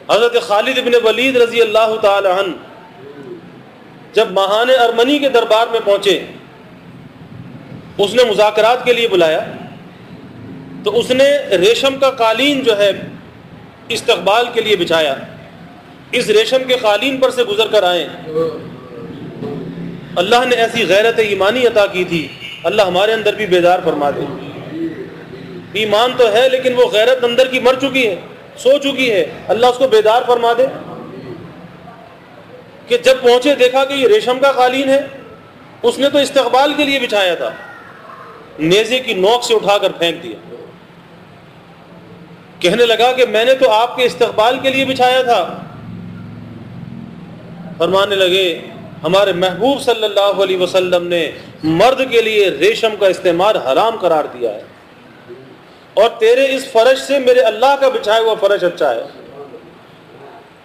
حضرت خالد بن ولید رضی اللہ تعالی عنہ جب ماہان ارمنی کے دربار میں پہنچے، اس نے مذاکرات کے لیے بلایا، تو اس نے ریشم کا قالین جو ہے استقبال کے لیے بچھایا، اس ریشم کے قالین پر سے گزر کر آئے۔ اللہ نے ایسی غیرت ایمانی عطا کی تھی، اللہ ہمارے اندر بھی بیدار فرما دے۔ ایمان تو ہے لیکن وہ غیرت اندر کی مر چکی ہے، سو چکی ہے، اللہ اس کو بیدار فرما دے کہ جب پہنچے دیکھا کہ یہ ریشم کا قالین ہے، اس نے تو استقبال کے لیے بچھایا تھا، نیزے کی نوک سے اٹھا کر پھینک دیا۔ کہنے لگا کہ میں نے تو آپ کے استقبال کے لیے بچھایا تھا۔ فرمانے لگے ہمارے محبوب صلی اللہ علیہ وسلم نے مرد کے لیے ریشم کا استعمال حرام قرار دیا ہے، اور تیرے اس فرش سے میرے اللہ کا بچھایا ہوا فرش اچھا ہے۔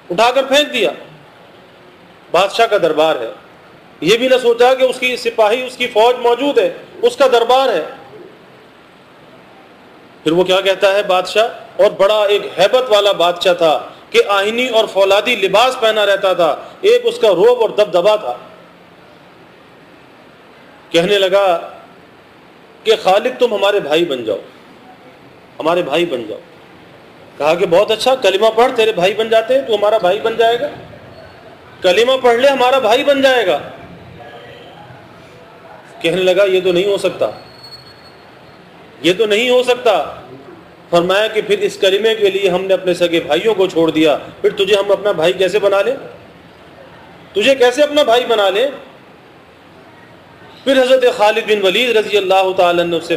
اٹھا کر پھینک دیا۔ بادشاہ کا دربار ہے، یہ بھی نہ سوچا کہ اس کی سپاہی، اس کی فوج موجود ہے، اس کا دربار ہے۔ پھر وہ کیا کہتا ہے بادشاہ، اور بڑا ایک ہیبت والا بادشاہ تھا کہ آئینی اور فولادی لباس پہنا رہتا تھا، ایک اس کا روب اور دبدبا تھا۔ کہنے لگا کہ خالد تم ہمارے بھائی بن جاؤ، ہمارے بھائی بن جاؤ۔ کہا کہ بہت اچھا، کلمہ پڑھ، تیرے بھائی بن جاتے ہیں، تو ہمارا بھائی بن جائے گا، کلمہ پڑھ لے، ہمارا بھائی بن جائے گا۔ کہنے لگا یہ تو نہیں ہو سکتا، یہ تو نہیں ہو سکتا۔ فرمایا کہ پھر اس کلمے کے لیے ہم نے اپنے سگے بھائیوں کو چھوڑ دیا، پھر تجھے ہم اپنا بھائی کیسے بنا لیں، تجھے کیسے اپنا بھائی بنا لیں؟ پھر حضرت خالد بن ولید رضی اللہ تعالیٰ عنہ سے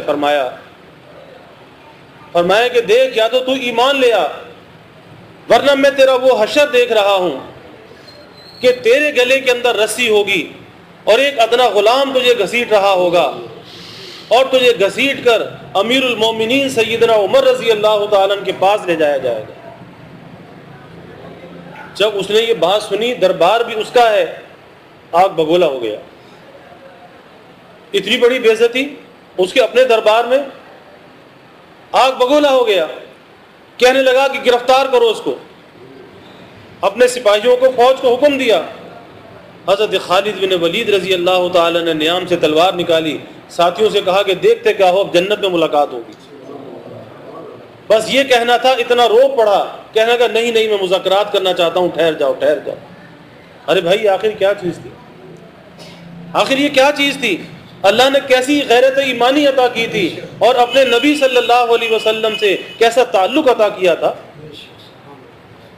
فرمایا کہ دیکھ، یا تو ایمان لے آ، ورنہ میں تیرا وہ حشر دیکھ رہا ہوں کہ تیرے گلے کے اندر رسی ہوگی اور ایک ادنا غلام تجھے گھسیٹ رہا ہوگا، اور تجھے گھسیٹ کر امیر المومنین سیدنا عمر رضی اللہ تعالیٰ عنہ کے پاس لے جایا جائے گا۔ جب اس نے یہ بات سنی، دربار بھی اس کا ہے، آگ بگولا ہو گیا۔ اتنی بڑی بے عزتی اس کے اپنے دربار میں، آگ بگولا ہو گیا۔ کہنے لگا کہ گرفتار کرو اس کو، اپنے سپاہیوں کو، فوج کو حکم دیا۔ حضرت خالد بن ولید رضی اللہ تعالیٰ نے نیام سے تلوار نکالی، ساتھیوں سے کہا کہ دیکھتے کیا ہو، اب جنت میں ملاقات ہوگی۔ بس یہ کہنا تھا، اتنا روب پڑا، کہنے لگا نہیں نہیں، میں مذاکرات کرنا چاہتا ہوں، ٹھہر جاؤ ٹھہر جاؤ۔ ارے بھائی آخر کیا چیز تھی، آخر یہ کیا چیز تھی؟ اللہ نے کیسی غیرت ایمانی عطا کی تھی، اور اپنے نبی صلی اللہ علیہ وسلم سے کیسا تعلق عطا کیا تھا۔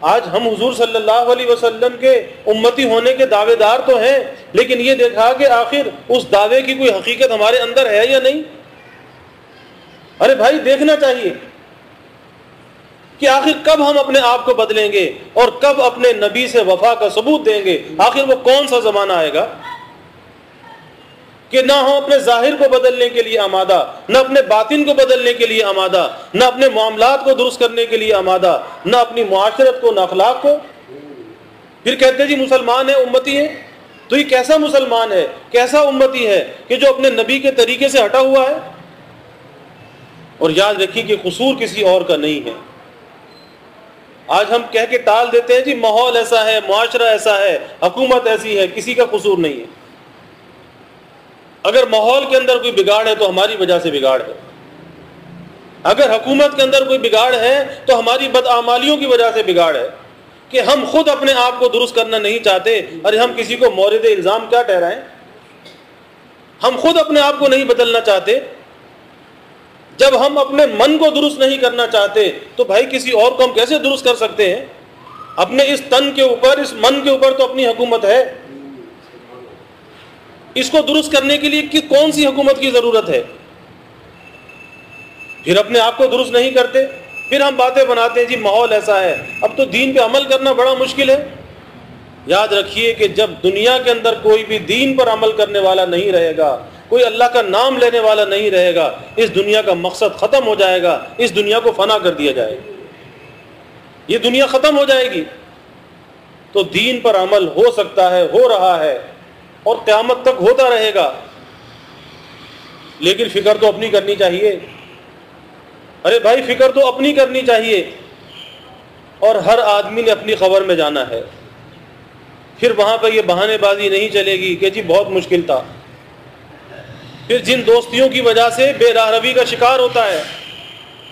آج ہم حضور صلی اللہ علیہ وسلم کے امتی ہونے کے دعوے دار تو ہیں، لیکن یہ دیکھا کہ آخر اس دعوے کی کوئی حقیقت ہمارے اندر ہے یا نہیں۔ ارے بھائی دیکھنا چاہیے کہ آخر کب ہم اپنے آپ کو بدلیں گے اور کب اپنے نبی سے وفا کا ثبوت دیں گے۔ آخر وہ کون سا زمانہ آئے گا کہ نہ ہم اپنے ظاہر کو بدلنے کے لیے آمادہ، نہ اپنے باطن کو بدلنے کے لیے آمادہ، نہ اپنے معاملات کو درست کرنے کے لیے آمادہ، نہ اپنی معاشرت کو، نہ اخلاق کو۔ پھر کہتے جی مسلمان ہے، امتی ہے، تو یہ کیسا مسلمان ہے، کیسا امتی ہے کہ جو اپنے نبی کے طریقے سے ہٹا ہوا ہے؟ اور یاد رکھیے کہ قصور کسی اور کا نہیں ہے۔ آج ہم کہہ کے ٹال دیتے ہیں جی ماحول ایسا ہے، معاشرہ ایسا ہے، حکومت ایسی ہے، کسی کا قصور نہیں ہے۔ اگر ماحول کے اندر کوئی بگاڑ ہے تو ہماری وجہ سے بگاڑ ہے، اگر حکومت کے اندر کوئی بگاڑ ہے تو ہماری بدعمالیوں کی وجہ سے بگاڑ ہے، کہ ہم خود اپنے آپ کو درست کرنا نہیں چاہتے۔ ارے ہم کسی کو مورد الزام کیا ٹھہرائیں؟ ہم خود اپنے آپ کو نہیں بدلنا چاہتے۔ جب ہم اپنے من کو درست نہیں کرنا چاہتے تو بھائی کسی اور کو ہم کیسے درست کر سکتے ہیں؟ اپنے اس تن کے اوپر، اس من کے اوپر تو اپنی حکومت ہے، اس کو درست کرنے کے لیے کون سی حکومت کی ضرورت ہے؟ پھر اپنے آپ کو درست نہیں کرتے، پھر ہم باتیں بناتے ہیں جی ماحول ایسا ہے، اب تو دین پہ عمل کرنا بڑا مشکل ہے۔ یاد رکھیے کہ جب دنیا کے اندر کوئی بھی دین پر عمل کرنے والا نہیں رہے گا، کوئی اللہ کا نام لینے والا نہیں رہے گا، اس دنیا کا مقصد ختم ہو جائے گا، اس دنیا کو فنا کر دیا جائے گا، یہ دنیا ختم ہو جائے گی۔ تو دین پر عمل ہو سکتا ہے، ہو رہا ہے، اور قیامت تک ہوتا رہے گا، لیکن فکر تو اپنی کرنی چاہیے۔ ارے بھائی فکر تو اپنی کرنی چاہیے، اور ہر آدمی نے اپنی خبر میں جانا ہے۔ پھر وہاں پہ یہ بہانے بازی نہیں چلے گی کہ جی بہت مشکل تھا. پھر جن دوستیوں کی وجہ سے بے راہ روی کا شکار ہوتا ہے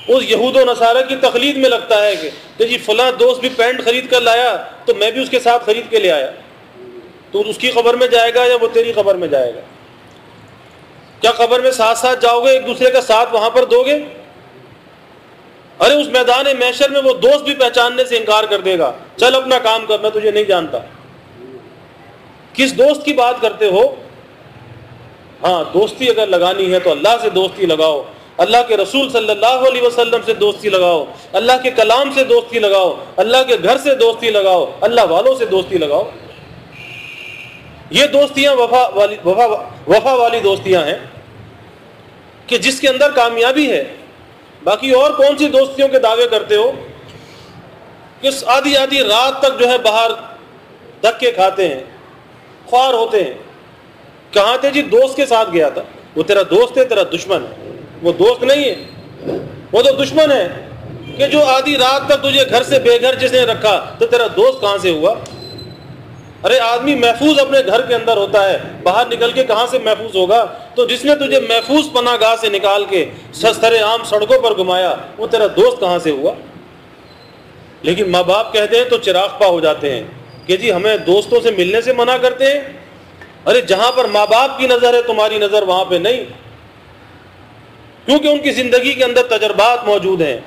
اس یہود و نصارہ کی تقلید میں لگتا ہے کہ جی فلاں دوست بھی پینٹ خرید کر لایا تو میں بھی اس کے ساتھ خرید کے لے آیا. تو اس کی قبر میں جائے گا یا وہ تیری قبر میں جائے گا؟ کیا قبر میں ساتھ ساتھ جاؤ گے، ایک دوسرے کا ساتھ وہاں پر دو گے؟ ارے اس میدان محشر میں وہ دوست بھی پہچاننے سے انکار کر دے گا، چل اپنا کام کر، میں تجھے نہیں جانتا. کس دوست کی بات کرتے ہو؟ ہاں دوستی اگر لگانی ہے تو اللہ سے دوستی لگاؤ، اللہ کے رسول صلی اللہ علیہ وسلم سے دوستی لگاؤ، اللہ کے کلام سے دوستی لگاؤ، اللہ کے گھر سے دوستی لگاؤ، اللہ والوں سے دوستی لگاؤ. یہ دوستیاں وفا والی دوستیاں ہیں کہ جس کے اندر کامیابی ہے. باقی اور کون سی دوستیوں کے دعوے کرتے ہو کہ آدھی آدھی رات تک جو ہے باہر دھکے کھاتے ہیں، خوار ہوتے ہیں. کہاں تھے جی؟ دوست کے ساتھ گیا تھا. وہ تیرا دوست ہے، تیرا دشمن ہے. وہ دوست نہیں ہے، وہ تو دشمن ہے کہ جو آدھی رات تک تجھے گھر سے بے گھر جس نے رکھا تو تیرا دوست کہاں سے ہوا؟ ارے آدمی محفوظ اپنے گھر کے اندر ہوتا ہے، باہر نکل کے کہاں سے محفوظ ہوگا؟ تو جس نے تجھے محفوظ پناہ گاہ سے نکال کے سرے عام سڑکوں پر گھمایا وہ تیرا دوست کہاں سے ہوا؟ لیکن ماں باپ کہتے ہیں تو چراغ پا ہو جاتے ہیں کہ جی ہمیں دوستوں سے ملنے سے منع کرتے ہیں. ارے جہاں پر ماں باپ کی نظر ہے تمہاری نظر وہاں پہ نہیں، کیونکہ ان کی زندگی کے اندر تجربات موجود ہیں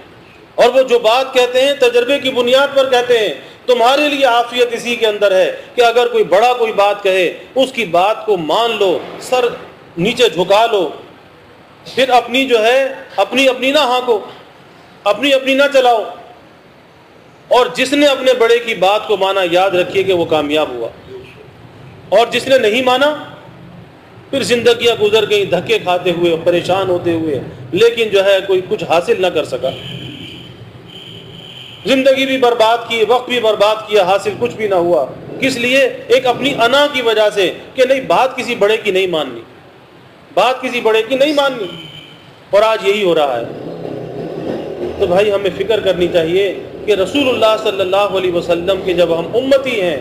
اور وہ جو بات کہتے ہیں تجربے کی بنیاد پر کہتے ہیں. تمہارے لیے عافیت اسی کے اندر ہے کہ اگر کوئی بڑا کوئی بات کہے اس کی بات کو مان لو، سر نیچے جھکا لو، پھر اپنی جو ہے اپنی نہ ہانکو، اپنی نہ چلاؤ. اور جس نے اپنے بڑے کی بات کو مانا یاد رکھیے کہ وہ کامیاب ہوا، اور جس نے نہیں مانا پھر زندگیاں گزر گئی دھکے کھاتے ہوئے، پریشان ہوتے ہوئے، لیکن جو ہے کوئی کچھ حاصل نہ کر سکا. زندگی بھی برباد کی، وقت بھی برباد کیا، حاصل کچھ بھی نہ ہوا. کس لیے؟ ایک اپنی انا کی وجہ سے کہ نہیں بات کسی بڑے کی نہیں ماننی، بات کسی بڑے کی نہیں ماننی. اور آج یہی ہو رہا ہے. تو بھائی ہمیں فکر کرنی چاہیے کہ رسول اللہ صلی اللہ علیہ وسلم کے جب ہم امتی ہیں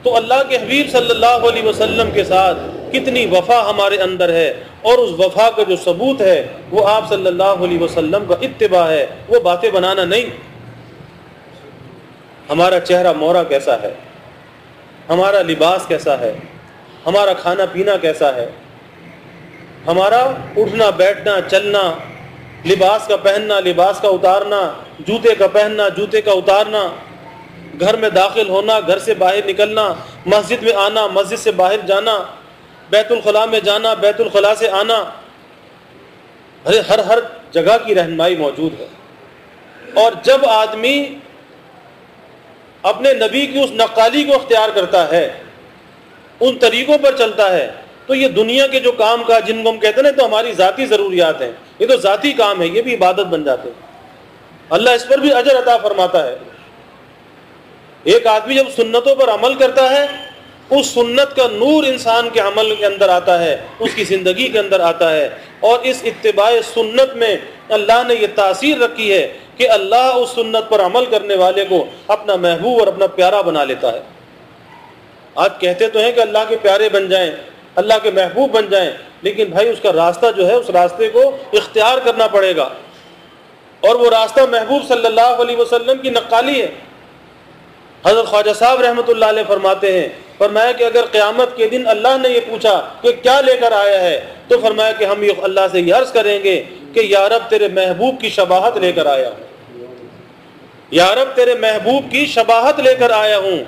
تو اللہ کے حبیب صلی اللہ علیہ وسلم کے ساتھ کتنی وفا ہمارے اندر ہے، اور اس وفا کا جو ثبوت ہے وہ آپ صلی اللہ علیہ وسلم کا اتباع ہے، وہ باتیں بنانا نہیں. ہمارا چہرہ مورا کیسا ہے، ہمارا لباس کیسا ہے، ہمارا کھانا پینا کیسا ہے، ہمارا اٹھنا بیٹھنا چلنا، لباس کا پہننا لباس کا اتارنا، جوتے کا پہننا جوتے کا اتارنا، گھر میں داخل ہونا گھر سے باہر نکلنا، مسجد میں آنا مسجد سے باہر جانا، بیت الخلاء میں جانا بیت الخلاء سے آنا. ہر جگہ کی رہنمائی موجود ہے. اور جب آدمی اپنے نبی کی اس نقالی کو اختیار کرتا ہے، ان طریقوں پر چلتا ہے، تو یہ دنیا کے جو کام کا جن کو ہم کہتے ہیں نا تو ہماری ذاتی ضروریات ہیں، یہ تو ذاتی کام ہے، یہ بھی عبادت بن جاتے ہیں. اللہ اس پر بھی اجر عطا فرماتا ہے. ایک آدمی جب سنتوں پر عمل کرتا ہے اس سنت کا نور انسان کے عمل کے اندر آتا ہے، اس کی زندگی کے اندر آتا ہے. اور اس اتباع سنت میں اللہ نے یہ تاثیر رکھی ہے کہ اللہ اس سنت پر عمل کرنے والے کو اپنا محبوب اور اپنا پیارا بنا لیتا ہے. آج کہتے تو ہیں کہ اللہ کے پیارے بن جائیں، اللہ کے محبوب بن جائیں، لیکن بھائی اس کا راستہ جو ہے اس راستے کو اختیار کرنا پڑے گا. اور وہ راستہ محبوب صلی اللہ علیہ وسلم کی نقالی ہے. حضرت خواجہ صاحب رحمۃ اللہ علیہ فرماتے ہیں، فرمایا کہ اگر قیامت کے دن اللہ نے یہ پوچھا کہ کیا لے کر آیا ہے، تو فرمایا کہ ہم یہ اللہ سے یہ عرض کریں گے کہ یا رب تیرے محبوب کی شباہت لے کر آیا ہوں، یا رب تیرے محبوب کی شباہت لے کر آیا ہوں،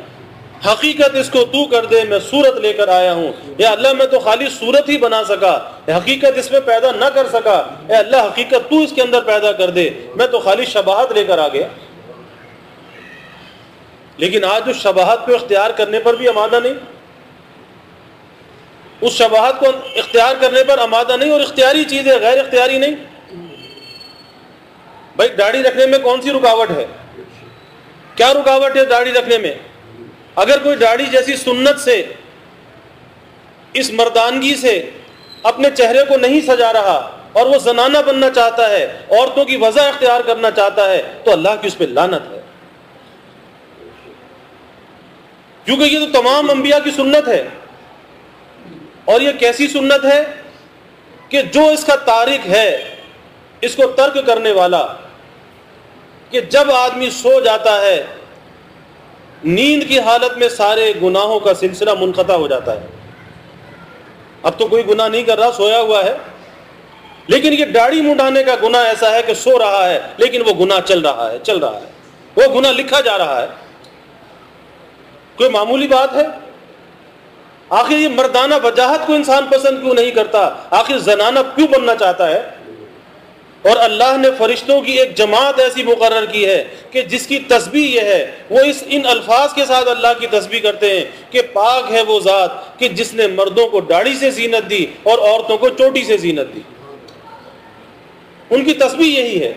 حقیقت اس کو تو کر دے، میں صورت لے کر آیا ہوں. یا اللہ میں تو خالی صورت ہی بنا سکا، حقیقت اس میں پیدا نہ کر سکا، اے اللہ حقیقت تو اس کے اندر پیدا کر دے، میں تو خالی شباہت لے کر آ گیا. لیکن آج اس شباہت کو اختیار کرنے پر بھی آمادہ نہیں، اس شباہت کو اختیار کرنے پر آمادہ نہیں. اور اختیاری چیز ہے، غیر اختیاری نہیں. بھائی داڑھی رکھنے میں کون سی رکاوٹ ہے؟ کیا رکاوٹ ہے داڑھی رکھنے میں؟ اگر کوئی داڑھی جیسی سنت سے، اس مردانگی سے اپنے چہرے کو نہیں سجا رہا اور وہ زنانہ بننا چاہتا ہے، عورتوں کی وضع اختیار کرنا چاہتا ہے، تو اللہ کی اس پہ لعنت ہے. کیونکہ یہ تو تمام انبیاء کی سنت ہے. اور یہ کیسی سنت ہے کہ جو اس کا تارک ہے، اس کو ترک کرنے والا، کہ جب آدمی سو جاتا ہے نیند کی حالت میں سارے گناہوں کا سلسلہ منقطع ہو جاتا ہے. اب تو کوئی گناہ نہیں کر رہا، سویا ہوا ہے، لیکن یہ داڑھی منڈانے کا گناہ ایسا ہے کہ سو رہا ہے لیکن وہ گناہ چل رہا ہے، وہ گناہ لکھا جا رہا ہے. کوئی معمولی بات ہے؟ آخر یہ مردانہ وجاہت کو انسان پسند کیوں نہیں کرتا؟ آخر زنانہ کیوں بننا چاہتا ہے؟ اور اللہ نے فرشتوں کی ایک جماعت ایسی مقرر کی ہے کہ جس کی تسبیح یہ ہے، وہ ان الفاظ کے ساتھ اللہ کی تسبیح کرتے ہیں کہ پاک ہے وہ ذات کہ جس نے مردوں کو داڑھی سے زینت دی اور عورتوں کو چوٹی سے زینت دی. ان کی تسبیح یہی ہے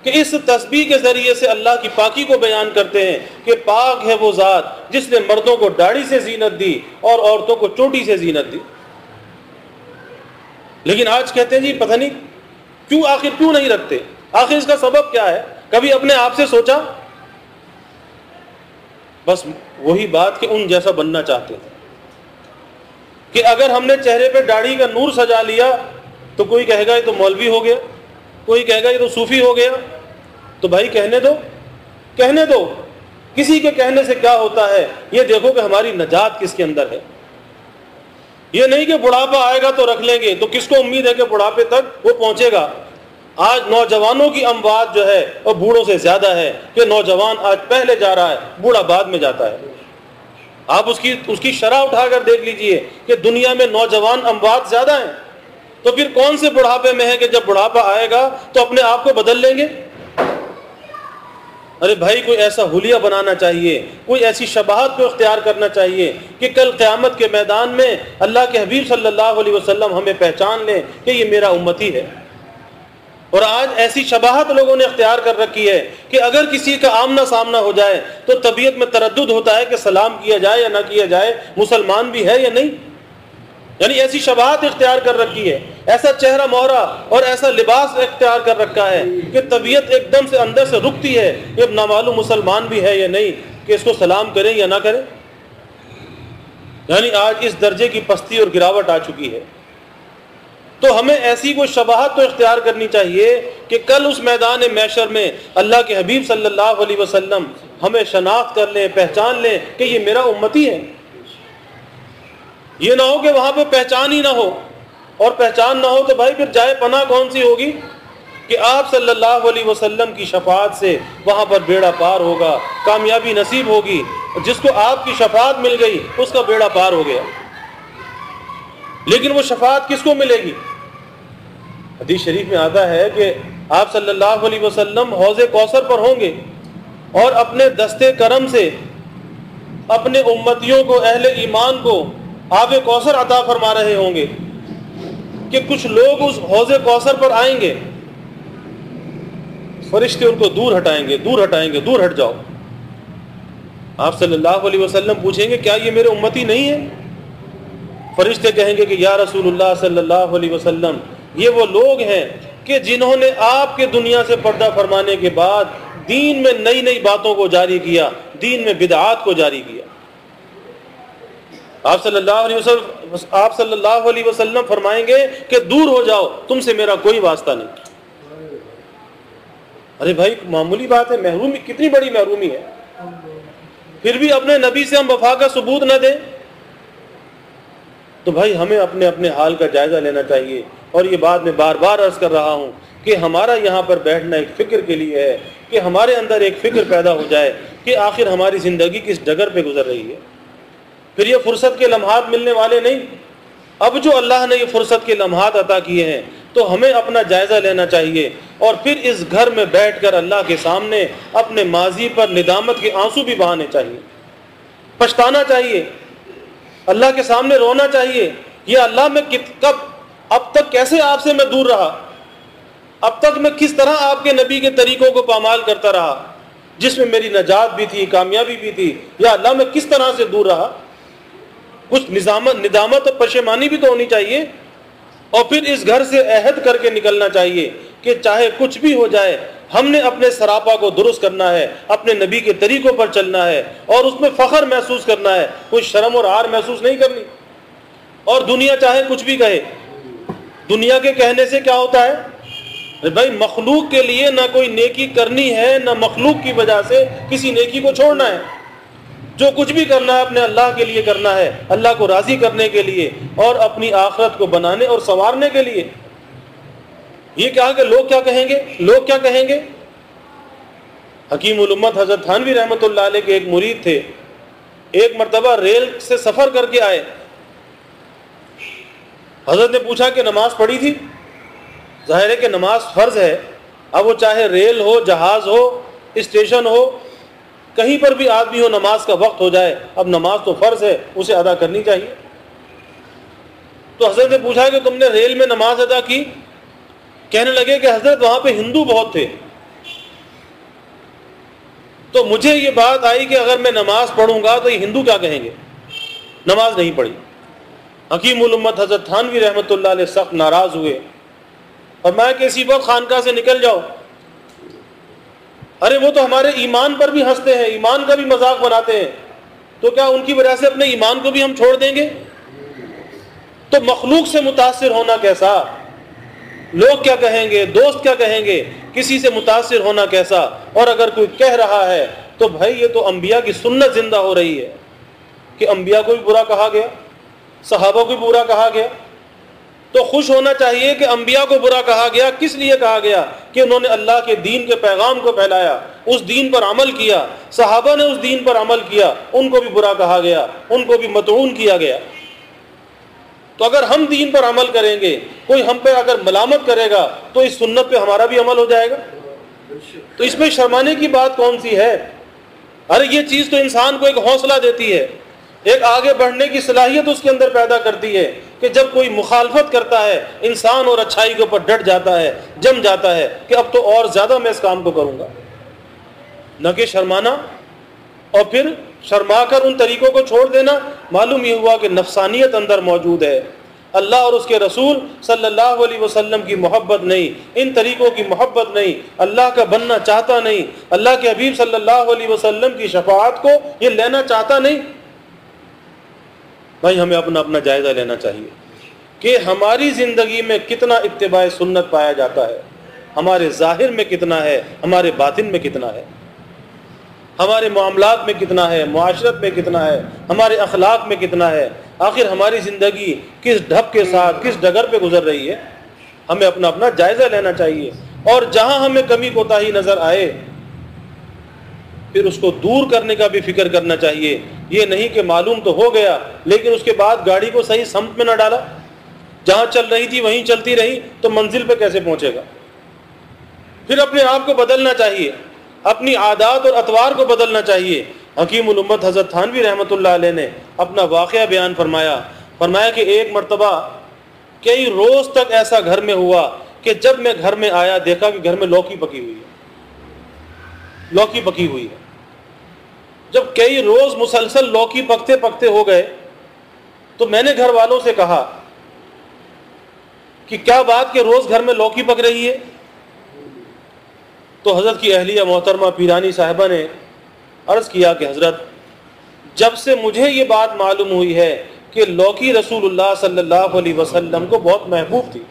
کہ اس تسبیح کے ذریعے سے اللہ کی پاکی کو بیان کرتے ہیں کہ پاک ہے وہ ذات جس نے مردوں کو داڑھی سے زینت دی اور عورتوں کو چوٹی سے زینت دی. لیکن آج کہتے ہیں جی پتہ نہیں کیوں نہیں رکھتے؟ آخر اس کا سبب کیا ہے؟ کبھی اپنے آپ سے سوچا؟ بس وہی بات کہ ان جیسا بننا چاہتے ہیں کہ اگر ہم نے چہرے پہ داڑھی کا نور سجا لیا تو کوئی کہے گا یہ تو مولوی ہو گیا، کوئی کہے گا یہ تو صوفی ہو گیا. تو بھائی کہنے دو، کسی کے کہنے سے کیا ہوتا ہے؟ یہ دیکھو کہ ہماری نجات کس کے اندر ہے. یہ نہیں کہ بڑھاپا آئے گا تو رکھ لیں گے، تو کس کو امید ہے کہ بڑھاپے تک وہ پہنچے گا؟ آج نوجوانوں کی اموات جو ہے وہ بوڑھوں سے زیادہ ہے کہ نوجوان آج پہلے جا رہا ہے، بوڑھا بعد میں جاتا ہے. آپ اس کی شرح اٹھا کر دیکھ لیجئے کہ دنیا میں نوجوان اموات زیادہ ہیں. تو پھر کون سے بڑھاپے میں ہے کہ جب بڑھاپا آئے گا تو اپنے آپ کو بدل لیں گے؟ ارے بھائی کوئی ایسا حلیہ بنانا چاہیے، کوئی ایسی شباہت کو اختیار کرنا چاہیے کہ کل قیامت کے میدان میں اللہ کے حبیب صلی اللہ علیہ وسلم ہمیں پہچان لیں کہ یہ میرا امتی ہے. اور آج ایسی شباہت لوگوں نے اختیار کر رکھی ہے کہ اگر کسی کا آمنا سامنا ہو جائے تو طبیعت میں تردد ہوتا ہے کہ سلام کیا جائے یا نہ کیا جائے، مسلمان بھی ہے یا نہیں. یعنی ایسی شباہت اختیار کر رکھی ہے، ایسا چہرہ مہرا اور ایسا لباس اختیار کر رکھا ہے کہ طبیعت ایک دم سے اندر سے رکتی ہے کہ نامعلوم مسلمان بھی ہے یا نہیں، کہ اس کو سلام کریں یا نہ کریں. یعنی آج اس درجے کی پستی اور گراوٹ آ چکی ہے. تو ہمیں ایسی کوئی شباہت تو اختیار کرنی چاہیے کہ کل اس میدان محشر میں اللہ کے حبیب صلی اللہ علیہ وسلم ہمیں شناخت کر لیں، پہچان لیں کہ یہ میرا امتی ہے. یہ نہ ہو کہ وہاں پہ پہچان ہی نہ ہو، اور پہچان نہ ہو تو بھائی پھر جائے پناہ کون سی ہوگی کہ آپ صلی اللہ علیہ وسلم کی شفاعت سے وہاں پر بیڑا پار ہوگا، کامیابی نصیب ہوگی. جس کو آپ کی شفاعت مل گئی اس کا بیڑا پار ہو گیا. لیکن وہ شفاعت کس کو ملے گی؟ حدیث شریف میں آتا ہے کہ آپ صلی اللہ علیہ وسلم حوض کوثر پر ہوں گے اور اپنے دستے کرم سے اپنے امتیوں کو، اہل ایمان کو آب کوثر عطا فرما رہے ہوں گے کہ کچھ لوگ اس حوض کوثر پر آئیں گے، فرشتے ان کو دور ہٹائیں گے، دور ہٹ جاؤ. آپ صلی اللہ علیہ وسلم پوچھیں گے کیا یہ میرے امتی نہیں ہیں؟ فرشتے کہیں گے کہ یا رسول اللہ صلی اللہ علیہ وسلم یہ وہ لوگ ہیں کہ جنہوں نے آپ کے دنیا سے پردہ فرمانے کے بعد دین میں نئی باتوں کو جاری کیا، دین میں بدعات کو جاری کیا. آپ صلی اللہ علیہ وسلم فرمائیں گے کہ دور ہو جاؤ، تم سے میرا کوئی واسطہ نہیں. ارے بھائی معمولی بات ہے؟ محرومی کتنی بڑی محرومی ہے. پھر بھی اپنے نبی سے ہم وفا کا ثبوت نہ دیں تو بھائی ہمیں اپنے حال کا جائزہ لینا چاہیے. اور یہ بات میں بار بار عرض کر رہا ہوں کہ ہمارا یہاں پر بیٹھنا ایک فکر کے لیے ہے کہ ہمارے اندر ایک فکر پیدا ہو جائے کہ آخر ہماری زندگی کس ڈگر پہ گزر رہی ہے. پھر یہ فرصت کے لمحات ملنے والے نہیں. اب جو اللہ نے یہ فرصت کے لمحات عطا کیے ہیں تو ہمیں اپنا جائزہ لینا چاہیے اور پھر اس گھر میں بیٹھ کر اللہ کے سامنے اپنے ماضی پر ندامت کے آنسو بھی بہانے چاہیے، پچھتانا چاہیے، اللہ کے سامنے رونا چاہیے. یہ اللہ میں اب تک کیسے آپ سے میں دور رہا، اب تک میں کس طرح آپ کے نبی کے طریقوں کو پامال کرتا رہا جس میں میری نجات بھی تھی، کامیابی بھی تھی. یا اللہ میں کس طرح سے دور رہا. کچھ ندامت اور پشیمانی بھی تو ہونی چاہیے. اور پھر اس گھر سے عہد کر کے نکلنا چاہیے کہ چاہے کچھ بھی ہو جائے ہم نے اپنے سراپا کو درست کرنا ہے، اپنے نبی کے طریقوں پر چلنا ہے اور اس میں فخر محسوس کرنا ہے، کوئی شرم اور عار محسوس نہیں کرنی۔ اور دنیا چاہے کچھ بھی کہے، دنیا کے کہنے سے کیا ہوتا ہے بھائی؟ مخلوق کے لیے نہ کوئی نیکی کرنی ہے، نہ مخلوق کی وجہ سے کسی نیکی کو چھوڑنا ہے۔ جو کچھ بھی کرنا ہے اپنے اللہ کے لیے کرنا ہے، اللہ کو راضی کرنے کے لیے اور اپنی آخرت کو بنانے اور سنوارنے کے لیے۔ یہ کہا کہ لوگ کیا کہیں گے، لوگ کیا کہیں گے۔ حکیم الامت حضرت تھانوی رحمۃ اللہ علیہ کے ایک مرید تھے، ایک مرتبہ ریل سے سفر کر کے آئے، حضرت نے پوچھا کہ نماز پڑھی تھی؟ ظاہر ہے کہ نماز فرض ہے، اب وہ چاہے ریل ہو، جہاز ہو، اسٹیشن ہو، کہیں پر بھی آدمی ہو، نماز کا وقت ہو جائے، اب نماز تو فرض ہے، اسے ادا کرنی چاہیے۔ تو حضرت نے پوچھا کہ تم نے ریل میں نماز ادا کی؟ کہنے لگے کہ حضرت وہاں پہ ہندو بہت تھے، تو مجھے یہ بات آئی کہ اگر میں نماز پڑھوں گا تو یہ ہندو کیا کہیں گے، نماز نہیں پڑھی۔ حکیم الامت حضرت تھانوی رحمۃ اللہ علیہ سخت ناراض ہوئے اور میں کہ اسی وقت خانقاہ سے نکل جاؤ۔ ارے وہ تو ہمارے ایمان پر بھی ہنستے ہیں، ایمان کا بھی مذاق بناتے ہیں، تو کیا ان کی وجہ سے اپنے ایمان کو بھی ہم چھوڑ دیں گے؟ تو مخلوق سے متاثر ہونا کیسا، لوگ کیا کہیں گے، دوست کیا کہیں گے، کسی سے متاثر ہونا کیسا۔ اور اگر کوئی کہہ رہا ہے تو بھائی یہ تو انبیاء کی سنت زندہ ہو رہی ہے کہ انبیاء کو بھی برا کہا گیا، صحابہ کو بھی برا کہا گیا، تو خوش ہونا چاہیے کہ انبیاء کو برا کہا گیا۔ کس لیے کہا گیا؟ کہ انہوں نے اللہ کے دین کے پیغام کو پھیلایا، اس دین پر عمل کیا، صحابہ نے اس دین پر عمل کیا، ان کو بھی برا کہا گیا، ان کو بھی مطعون کیا گیا۔ تو اگر ہم دین پر عمل کریں گے، کوئی ہم پہ اگر ملامت کرے گا تو اس سنت پہ ہمارا بھی عمل ہو جائے گا، تو اس میں شرمانے کی بات کون سی ہے؟ ارے یہ چیز تو انسان کو ایک حوصلہ دیتی ہے، ایک آگے بڑھنے کی صلاحیت اس کے اندر پیدا کرتی ہے کہ جب کوئی مخالفت کرتا ہے انسان اور اچھائی کے اوپر ڈٹ جاتا ہے، جم جاتا ہے کہ اب تو اور زیادہ میں اس کام کو کروں گا، نہ کہ شرمانا اور پھر شرما کر ان طریقوں کو چھوڑ دینا۔ معلوم یہ ہوا کہ نفسانیت اندر موجود ہے، اللہ اور اس کے رسول صلی اللہ علیہ وسلم کی محبت نہیں، ان طریقوں کی محبت نہیں، اللہ کا بننا چاہتا نہیں، اللہ کے حبیب صلی اللہ علیہ وسلم کی شفاعت کو یہ لینا چاہتا نہیں۔ بھائی ہمیں اپنا اپنا جائزہ لینا چاہیے کہ ہماری زندگی میں کتنا اتباع سنت پایا جاتا ہے، ہمارے ظاہر میں کتنا ہے، ہمارے باطن میں کتنا ہے، ہمارے معاملات میں کتنا ہے، معاشرت میں کتنا ہے، ہمارے اخلاق میں کتنا ہے، آخر ہماری زندگی کس ڈھب کے ساتھ کس ڈگر پہ گزر رہی ہے۔ ہمیں اپنا اپنا جائزہ لینا چاہیے، اور جہاں ہمیں کمی کوتاہی نظر آئے پھر اس کو دور کرنے کا بھی فکر کرنا چاہیے۔ یہ نہیں کہ معلوم تو ہو گیا لیکن اس کے بعد گاڑی کو صحیح سمت میں نہ ڈالا، جہاں چل رہی تھی وہیں چلتی رہی تو منزل پہ کیسے پہنچے گا؟ پھر اپنے آپ کو بدلنا چاہیے، اپنی عادات اور اطوار کو بدلنا چاہیے۔ حکیم الامت حضرت تھانوی رحمۃ اللہ علیہ نے اپنا واقعہ بیان فرمایا کہ ایک مرتبہ کئی روز تک ایسا گھر میں ہوا کہ جب میں گھر میں آیا دیکھا کہ گھر میں لوکی پکی ہوئی ہے، لوکی پکی ہوئی ہے۔ جب کئی روز مسلسل لوکی پکتے پکتے ہو گئے تو میں نے گھر والوں سے کہا کہ کیا بات کہ روز گھر میں لوکی پک رہی ہے؟ تو حضرت کی اہلیہ محترمہ پیرانی صاحبہ نے عرض کیا کہ حضرت جب سے مجھے یہ بات معلوم ہوئی ہے کہ لوکی رسول اللہ صلی اللہ علیہ وسلم کو بہت محبوب تھی،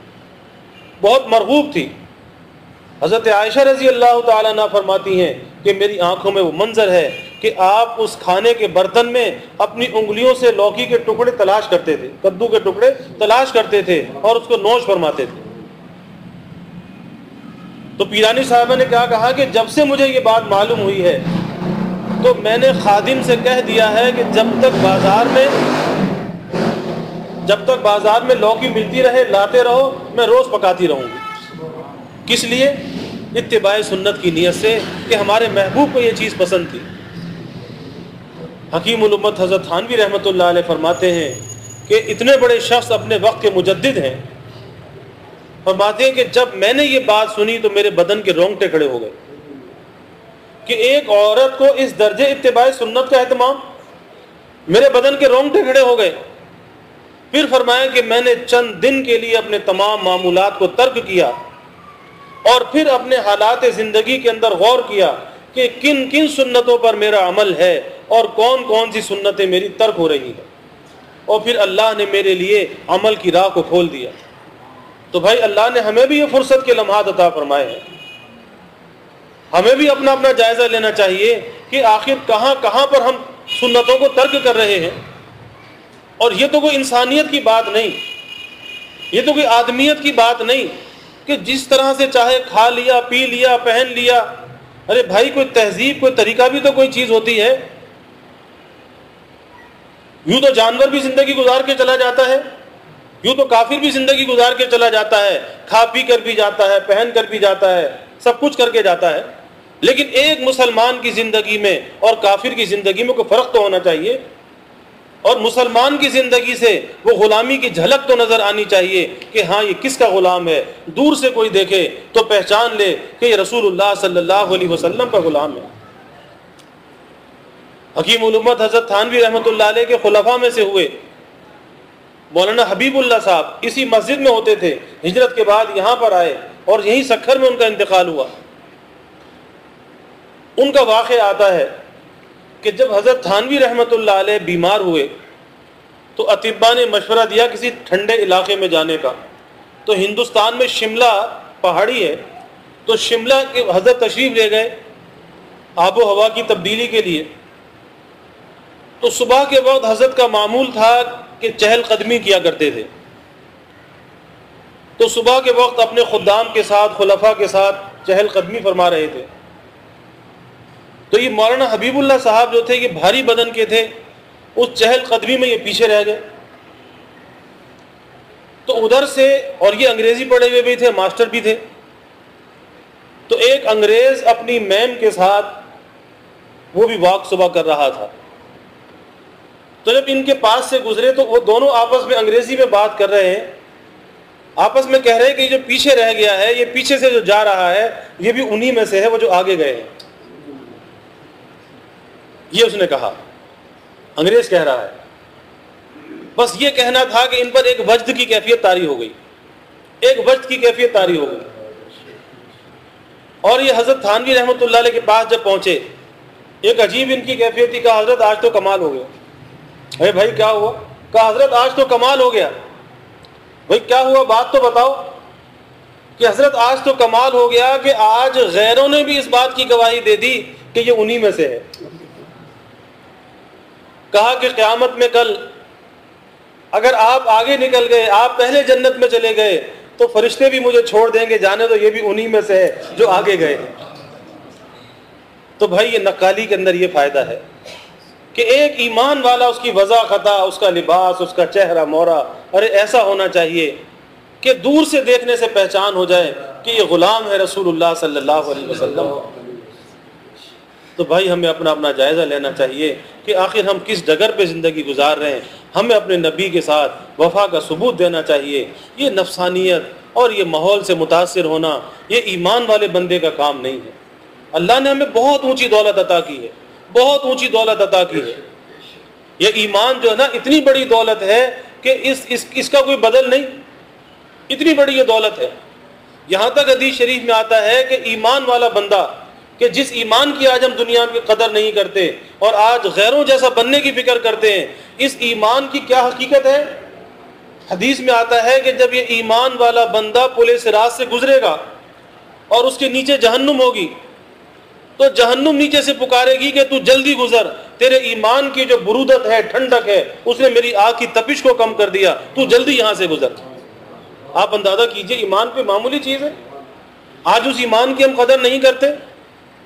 بہت مرغوب تھی۔ حضرت عائشہ رضی اللہ تعالیٰ عنہ فرماتی ہیں کہ میری آنکھوں میں وہ منظر ہے کہ آپ اس کھانے کے برتن میں اپنی انگلیوں سے لوکی کے ٹکڑے تلاش کرتے تھے، کدو کے ٹکڑے تلاش کرتے تھے اور اس کو نوش فرماتے تھے۔ تو پیرانی صاحبہ نے کیا کہا کہ جب سے مجھے یہ بات معلوم ہوئی ہے تو میں نے خادم سے کہہ دیا ہے کہ جب تک بازار میں لوکی ملتی رہے لاتے رہو، میں روز پکاتی رہوں گی۔ کس لیے؟ اتباع سنت کی نیت سے کہ ہمارے محبوب کو یہ چیز پسند تھی۔ حکیم الامت حضرت تھانوی رحمۃ اللہ علیہ فرماتے ہیں کہ اتنے بڑے شخص اپنے وقت کے مجدد ہیں، فرماتے ہیں کہ جب میں نے یہ بات سنی تو میرے بدن کے رونگٹے کھڑے ہو گئے کہ ایک عورت کو اس درجے اتباع سنت کا اہتمام، میرے بدن کے رونگٹے کھڑے ہو گئے۔ پھر فرمایا کہ میں نے چند دن کے لیے اپنے تمام معمولات کو ترک کیا اور پھر اپنے حالات زندگی کے اندر غور کیا کہ کن کن سنتوں پر میرا عمل ہے اور کون کون سی سنتیں میری ترک ہو رہی ہیں، اور پھر اللہ نے میرے لیے عمل کی راہ کو کھول دیا۔ تو بھائی اللہ نے ہمیں بھی یہ فرصت کے لمحات عطا فرمائے ہیں، ہمیں بھی اپنا اپنا جائزہ لینا چاہیے کہ آخر کہاں کہاں پر ہم سنتوں کو ترک کر رہے ہیں۔ اور یہ تو کوئی انسانیت کی بات نہیں، یہ تو کوئی آدمیت کی بات نہیں کہ جس طرح سے چاہے کھا لیا، پی لیا، پہن لیا۔ ارے بھائی کوئی تہذیب، کوئی طریقہ بھی تو کوئی چیز ہوتی ہے۔ یوں تو جانور بھی زندگی گزار کے چلا جاتا ہے، یوں تو کافر بھی زندگی گزار کے چلا جاتا ہے، کھا پی کر بھی جاتا ہے، پہن کر بھی جاتا ہے، سب کچھ کر کے جاتا ہے۔ لیکن ایک مسلمان کی زندگی میں اور کافر کی زندگی میں کوئی فرق تو ہونا چاہیے، اور مسلمان کی زندگی سے وہ غلامی کی جھلک تو نظر آنی چاہیے کہ ہاں یہ کس کا غلام ہے، دور سے کوئی دیکھے تو پہچان لے کہ یہ رسول اللہ صلی اللہ علیہ وسلم کا غلام ہے۔ حکیم الامت حضرت تھانوی رحمۃ اللہ علیہ کے خلفاء میں سے ہوئے مولانا حبیب اللہ صاحب اسی مسجد میں ہوتے تھے، ہجرت کے بعد یہاں پر آئے اور یہیں سکھر میں ان کا انتقال ہوا۔ ان کا واقعہ آتا ہے کہ جب حضرت تھانوی رحمۃ اللہ علیہ بیمار ہوئے تو اطباء نے مشورہ دیا کسی ٹھنڈے علاقے میں جانے کا۔ تو ہندوستان میں شملہ پہاڑی ہے، تو شملہ کے حضرت تشریف لے گئے آب و ہوا کی تبدیلی کے لیے۔ تو صبح کے وقت حضرت کا معمول تھا کہ چہل قدمی کیا کرتے تھے، تو صبح کے وقت اپنے خدام کے ساتھ، خلفاء کے ساتھ چہل قدمی فرما رہے تھے۔ تو یہ مولانا حبیب اللہ صاحب جو تھے یہ بھاری بدن کے تھے، اس چہل قدمی میں یہ پیچھے رہ گئے۔ تو ادھر سے، اور یہ انگریزی پڑھے ہوئے بھی تھے، ماسٹر بھی تھے، تو ایک انگریز اپنی میم کے ساتھ وہ بھی واک صبح کر رہا تھا۔ تو جب ان کے پاس سے گزرے تو وہ دونوں آپس میں انگریزی میں بات کر رہے ہیں، آپس میں کہہ رہے ہیں کہ یہ جو پیچھے رہ گیا ہے، یہ پیچھے سے جو جا رہا ہے یہ بھی انہی میں سے ہے وہ جو آگے گئے ہیں۔ یہ اس نے کہا، انگریز کہہ رہا ہے۔ بس یہ کہنا تھا کہ ان پر ایک وجد کی کیفیت طاری ہو گئی، ایک وجد کی کیفیت طاری ہو گئی۔ اور یہ حضرت تھانوی رحمۃ اللہ علیہ کے پاس جب پہنچے، ایک عجیب ان کی کیفیت تھی، کہا حضرت آج تو کمال ہو گیا۔ اے بھائی کیا ہوا؟ کہا حضرت آج تو کمال ہو گیا۔ بھائی کیا ہوا بات تو بتاؤ۔ کہ حضرت آج تو کمال ہو گیا کہ آج غیروں نے بھی اس بات کی گواہی دے دی کہ یہ انہی میں سے ہے۔ کہا کہ قیامت میں کل اگر آپ آگے نکل گئے، آپ پہلے جنت میں چلے گئے، تو فرشتے بھی مجھے چھوڑ دیں گے، جانے تو یہ بھی انہی میں سے ہے جو آگے گئے ہیں۔ تو بھائی یہ نقالی کے اندر یہ فائدہ ہے کہ ایک ایمان والا، اس کی وضع خطا، اس کا لباس، اس کا چہرہ مورا، ارے ایسا ہونا چاہیے کہ دور سے دیکھنے سے پہچان ہو جائے کہ یہ غلام ہے رسول اللہ صلی اللہ علیہ وسلم۔ تو بھائی ہمیں اپنا اپنا جائزہ لینا چاہیے کہ آخر ہم کس ڈگر پہ زندگی گزار رہے ہیں۔ ہمیں اپنے نبی کے ساتھ وفا کا ثبوت دینا چاہیے۔ یہ نفسانیت اور یہ ماحول سے متاثر ہونا یہ ایمان والے بندے کا کام نہیں ہے۔ اللہ نے ہمیں بہت اونچی دولت عطا کی ہے، بہت اونچی دولت عطا کی ہے۔ یہ ایمان جو ہے نا اتنی بڑی دولت ہے کہ اس کا کوئی بدل نہیں، اتنی بڑی یہ دولت ہے۔ یہاں تک حدیث شریف میں آتا ہے کہ ایمان والا بندہ، کہ جس ایمان کی آج ہم دنیا میں قدر نہیں کرتے اور آج غیروں جیسا بننے کی فکر کرتے ہیں، اس ایمان کی کیا حقیقت ہے؟ حدیث میں آتا ہے کہ جب یہ ایمان والا بندہ پل صراط سے گزرے گا اور اس کے نیچے جہنم ہوگی، تو جہنم نیچے سے پکارے گی کہ تو جلدی گزر، تیرے ایمان کی جو برودت ہے، ٹھنڈک ہے، اس نے میری آگ کی تپش کو کم کر دیا، تو جلدی یہاں سے گزر۔ آپ اندازہ کیجئے ایمان کوئی معمولی چیز ہے؟ آج اس ایمان کی ہم قدر نہیں کرتے۔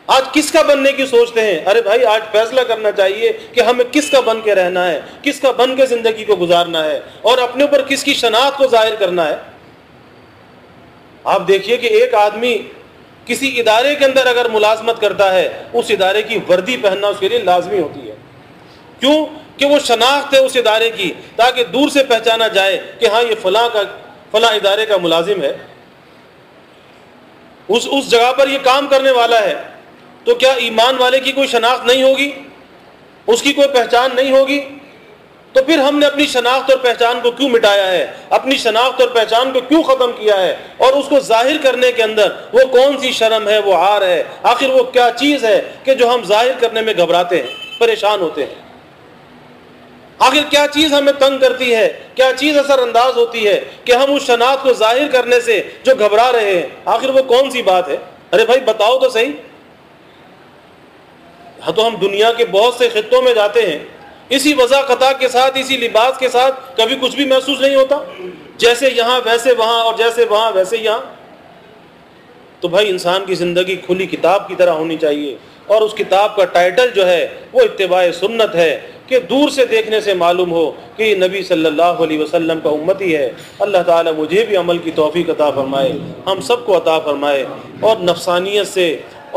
آج کس کا بننے کی سوچتے ہیں؟ ارے بھائی آج فیصلہ کرنا چاہیے کہ ہمیں کس کا بن کے رہنا ہے، کس کا بن کے زندگی کو گزارنا ہے، اور اپنے اوپر کس کی شناخت کو ظاہر کرنا ہے۔ آپ دیکھیے کہ ایک آدمی کسی ادارے کے اندر اگر ملازمت کرتا ہے، اس ادارے کی وردی پہننا اس کے لیے لازمی ہوتی ہے۔ کیوں؟ کہ وہ شناخت ہے اس ادارے کی، تاکہ دور سے پہچانا جائے کہ ہاں یہ فلاں ادارے کا ملازم ہے، اس جگہ پر یہ کام کرنے والا ہے۔ تو کیا ایمان والے کی کوئی شناخت نہیں ہوگی؟ اس کی کوئی پہچان نہیں ہوگی؟ تو پھر ہم نے اپنی شناخت اور پہچان کو کیوں مٹایا ہے؟ اپنی شناخت اور پہچان کو کیوں ختم کیا ہے؟ اور اس کو ظاہر کرنے کے اندر وہ کون سی شرم ہے، وہ عار ہے؟ آخر وہ کیا چیز ہے کہ جو ہم ظاہر کرنے میں گھبراتے ہیں، پریشان ہوتے ہیں؟ آخر کیا چیز ہمیں تنگ کرتی ہے، کیا چیز اثر انداز ہوتی ہے کہ ہم اس شناخت کو ظاہر کرنے سے جو گھبرا رہے ہیں؟ آخر وہ کون سی بات ہے؟ ارے بھائی بتاؤ تو صحیح۔ ہاں تو ہم دنیا کے بہت سے خطوں میں جاتے ہیں، اسی وضاقطع کے ساتھ، اسی لباس کے ساتھ، کبھی کچھ بھی محسوس نہیں ہوتا، جیسے یہاں ویسے وہاں، اور جیسے وہاں ویسے یہاں۔ تو بھائی انسان کی زندگی کھلی کتاب کی طرح ہونی چاہیے، اور اس کتاب کا ٹائٹل جو ہے وہ اتباع سنت ہے، کہ دور سے دیکھنے سے معلوم ہو کہ یہ نبی صلی اللہ علیہ وسلم کا امتی ہے۔ اللہ تعالیٰ مجھے بھی عمل کی توفیق عطا فرمائے، ہم سب کو عطا فرمائے، اور نفسانیت سے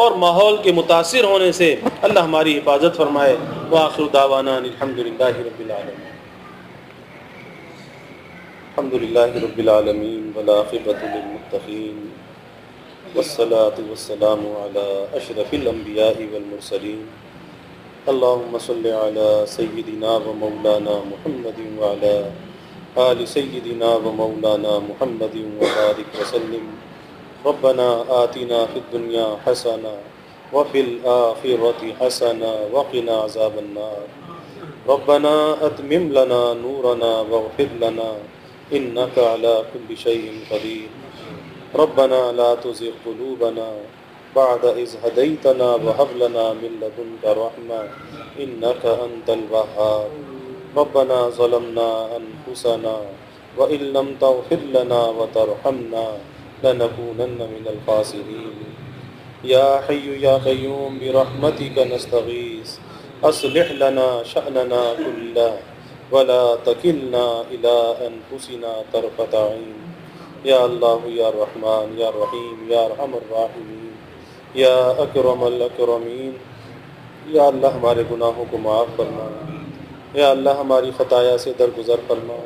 اور ماحول کے متاثر ہونے سے اللہ ہماری حفاظت فرمائے۔ وآخر دعوانا الحمدللہ رب العالمین۔ الحمدللہ رب العالمین والعاقبۃ للمتقین، والصلاة والسلام علی اشرف الانبیاء والمرسلین۔ اللہم صل علی سیدنا و مولانا محمد وعلی آل سیدنا و مولانا محمد وبارک وسلم۔ ربنا آتنا فی الدنیا حسنہ وفی الآخرۃ حسنہ وقنا عذاب النار۔ ربنا اتمم لنا نورنا واغفر لنا انک علی کل شیء قدیر۔ ربنا لا تزغ قلوبنا بعد اذ ہدیتنا وہب لنا من لدنک رحمہ انک انت الوہاب۔ ربنا ظلمنا انفسنا وان لم تغفر لنا وترحمنا لنکونن من الخاسرین۔ یا حی یا قیوم برحمتک نستغیث اصلح لنا شأننا کلہ ولا تکلنا الی انفسنا طرفۃ عین۔ یا اللہ یا رحمان یا رحیم یا ارحم الراحمین یا اکرم الاکرمین۔ یا اللہ ہمارے گناہوں کو معاف فرما، یا اللہ ہماری خطایا سے درگزر فرما،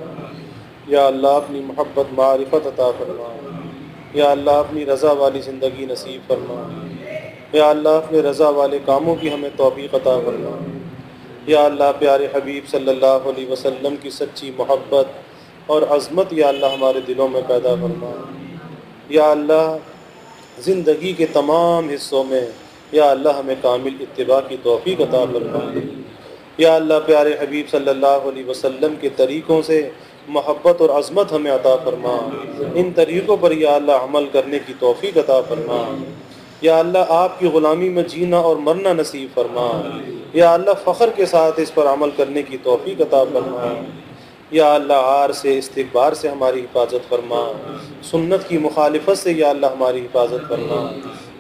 یا اللہ اپنی محبت معرفت عطا فرما، یا اللہ اپنی رضا والی زندگی نصیب فرما، یا اللہ اپنے رضا والے کاموں کی ہمیں توفیق عطا فرما، یا اللہ پیارے حبیب صلی اللہ علیہ وسلم کی سچی محبت اور عظمت یا اللہ ہمارے دلوں میں پیدا فرما۔ یا اللہ زندگی کے تمام حصوں میں یا اللہ ہمیں کامل اتباع کی توفیق عطا فرما۔ یا اللہ پیارے حبیب صلی اللہ علیہ وسلم کے طریقوں سے محبت اور عظمت ہمیں عطا فرما، ان طریقوں پر یا اللہ عمل کرنے کی توفیق عطا فرما۔ یا اللہ آپ کی غلامی میں جینا اور مرنا نصیب فرما، یا اللہ فخر کے ساتھ اس پر عمل کرنے کی توفیق عطا فرما۔ یا اللہ عار سے، استکبار سے ہماری حفاظت فرما، سنت کی مخالفت سے یا اللہ ہماری حفاظت فرما۔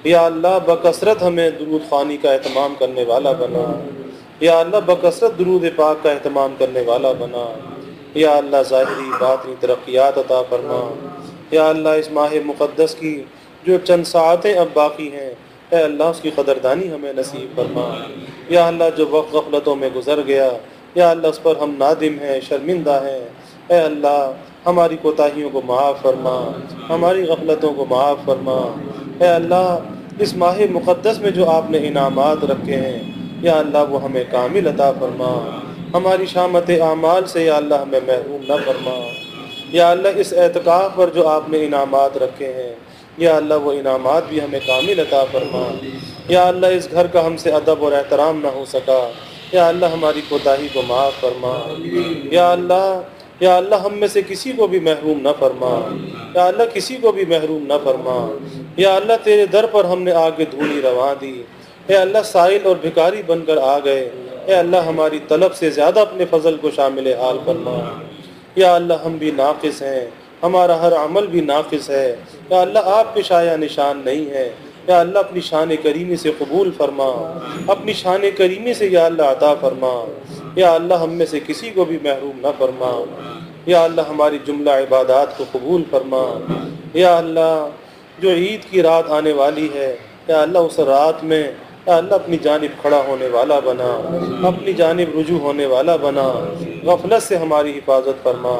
یا اللہ بکثرت ہمیں درود خوانی کا اہتمام کرنے والا بنا، یا اللہ بکثرت درود پاک کا اہتمام کرنے والا بنا۔ یا اللہ ظاہری باطنی ترقیات عطا فرما۔ یا اللہ اس ماہ مقدس کی جو چند ساعتیں اب باقی ہیں، اے اللہ اس کی قدردانی ہمیں نصیب فرما۔ یا اللہ جو وقت غفلتوں میں گزر گیا، یا اللہ اس پر ہم نادم ہیں، شرمندہ ہیں، اے اللہ ہماری کوتاہیوں کو معاف فرما، ہماری غفلتوں کو معاف فرما۔ اے اللہ اس ماہ مقدس میں جو آپ نے انعامات رکھے ہیں، یا اللہ وہ ہمیں کامل عطا فرما، ہماری شامت اعمال سے یا اللہ ہمیں محروم نہ فرما۔ یا اللہ اس اعتکاف پر جو آپ نے انعامات رکھے ہیں، یا اللہ وہ انعامات بھی ہمیں کامل عطا فرما۔ یا اللہ اس گھر کا ہم سے ادب اور احترام نہ ہو سکا، یا اللہ ہماری کوتاہی کو معاف فرما۔ یا اللہ ہم میں سے کسی کو بھی محروم نہ فرما، یا اللہ کسی کو بھی محروم نہ فرما۔ یا اللہ تیرے در پر ہم نے آگے دھولی رواں دی، اے اللہ سائل اور بھکاری بن کر آ گئے، اے اللہ ہماری طلب سے زیادہ اپنے فضل کو شامل حال فرما۔ یا اللہ ہم بھی ناقص ہیں، ہمارا ہر عمل بھی ناقص ہے، یا اللہ آپ کے شایہ نشان نہیں ہے، یا اللہ اپنی شان کریمی سے قبول فرما، اپنی شان کریمی سے یا اللہ عطا فرما۔ یا اللہ ہم میں سے کسی کو بھی محروم نہ فرما۔ یا اللہ ہماری جملہ عبادات کو قبول فرما۔ یا اللہ جو عید کی رات آنے والی ہے، یا اللہ اس رات میں یا اللہ اپنی جانب کھڑا ہونے والا بنا، اپنی جانب رجوع ہونے والا بنا، غفلت سے ہماری حفاظت فرما۔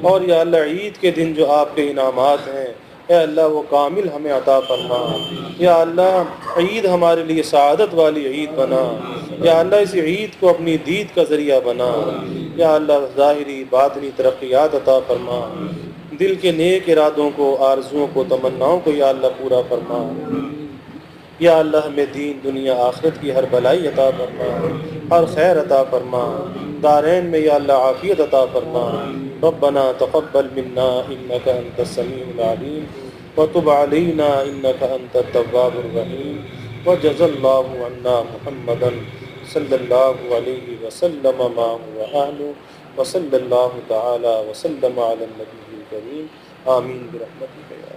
اور یا اللہ عید کے دن جو آپ کے انعامات ہیں، اے اللہ وہ کامل ہمیں عطا فرما۔ یا اللہ عید ہمارے لیے سعادت والی عید بنا، یا اللہ اس عید کو اپنی دید کا ذریعہ بنا۔ یا اللہ ظاہری باطنی ترقیات عطا فرما، دل کے نیک ارادوں کو، آرزوؤں کو، تمناؤں کو یا اللہ پورا فرما۔ یا اللہ ہمیں دین دنیا آخرت کی ہر بلائی عطا فرما، ہر خیر عطا فرما، دارین میں یا اللہ عافیت عطا فرما۔ ربنا تقبل منا انک انت السمیع العلیم وتب علینا انک انت التواب الرحیم وجزا اللہ عنا محمدا صلی اللہ علیہ وسلم ما هو اہلہ وصلی اللہ تعالی وسلم علی النبی الکریم آمین برحمتک یا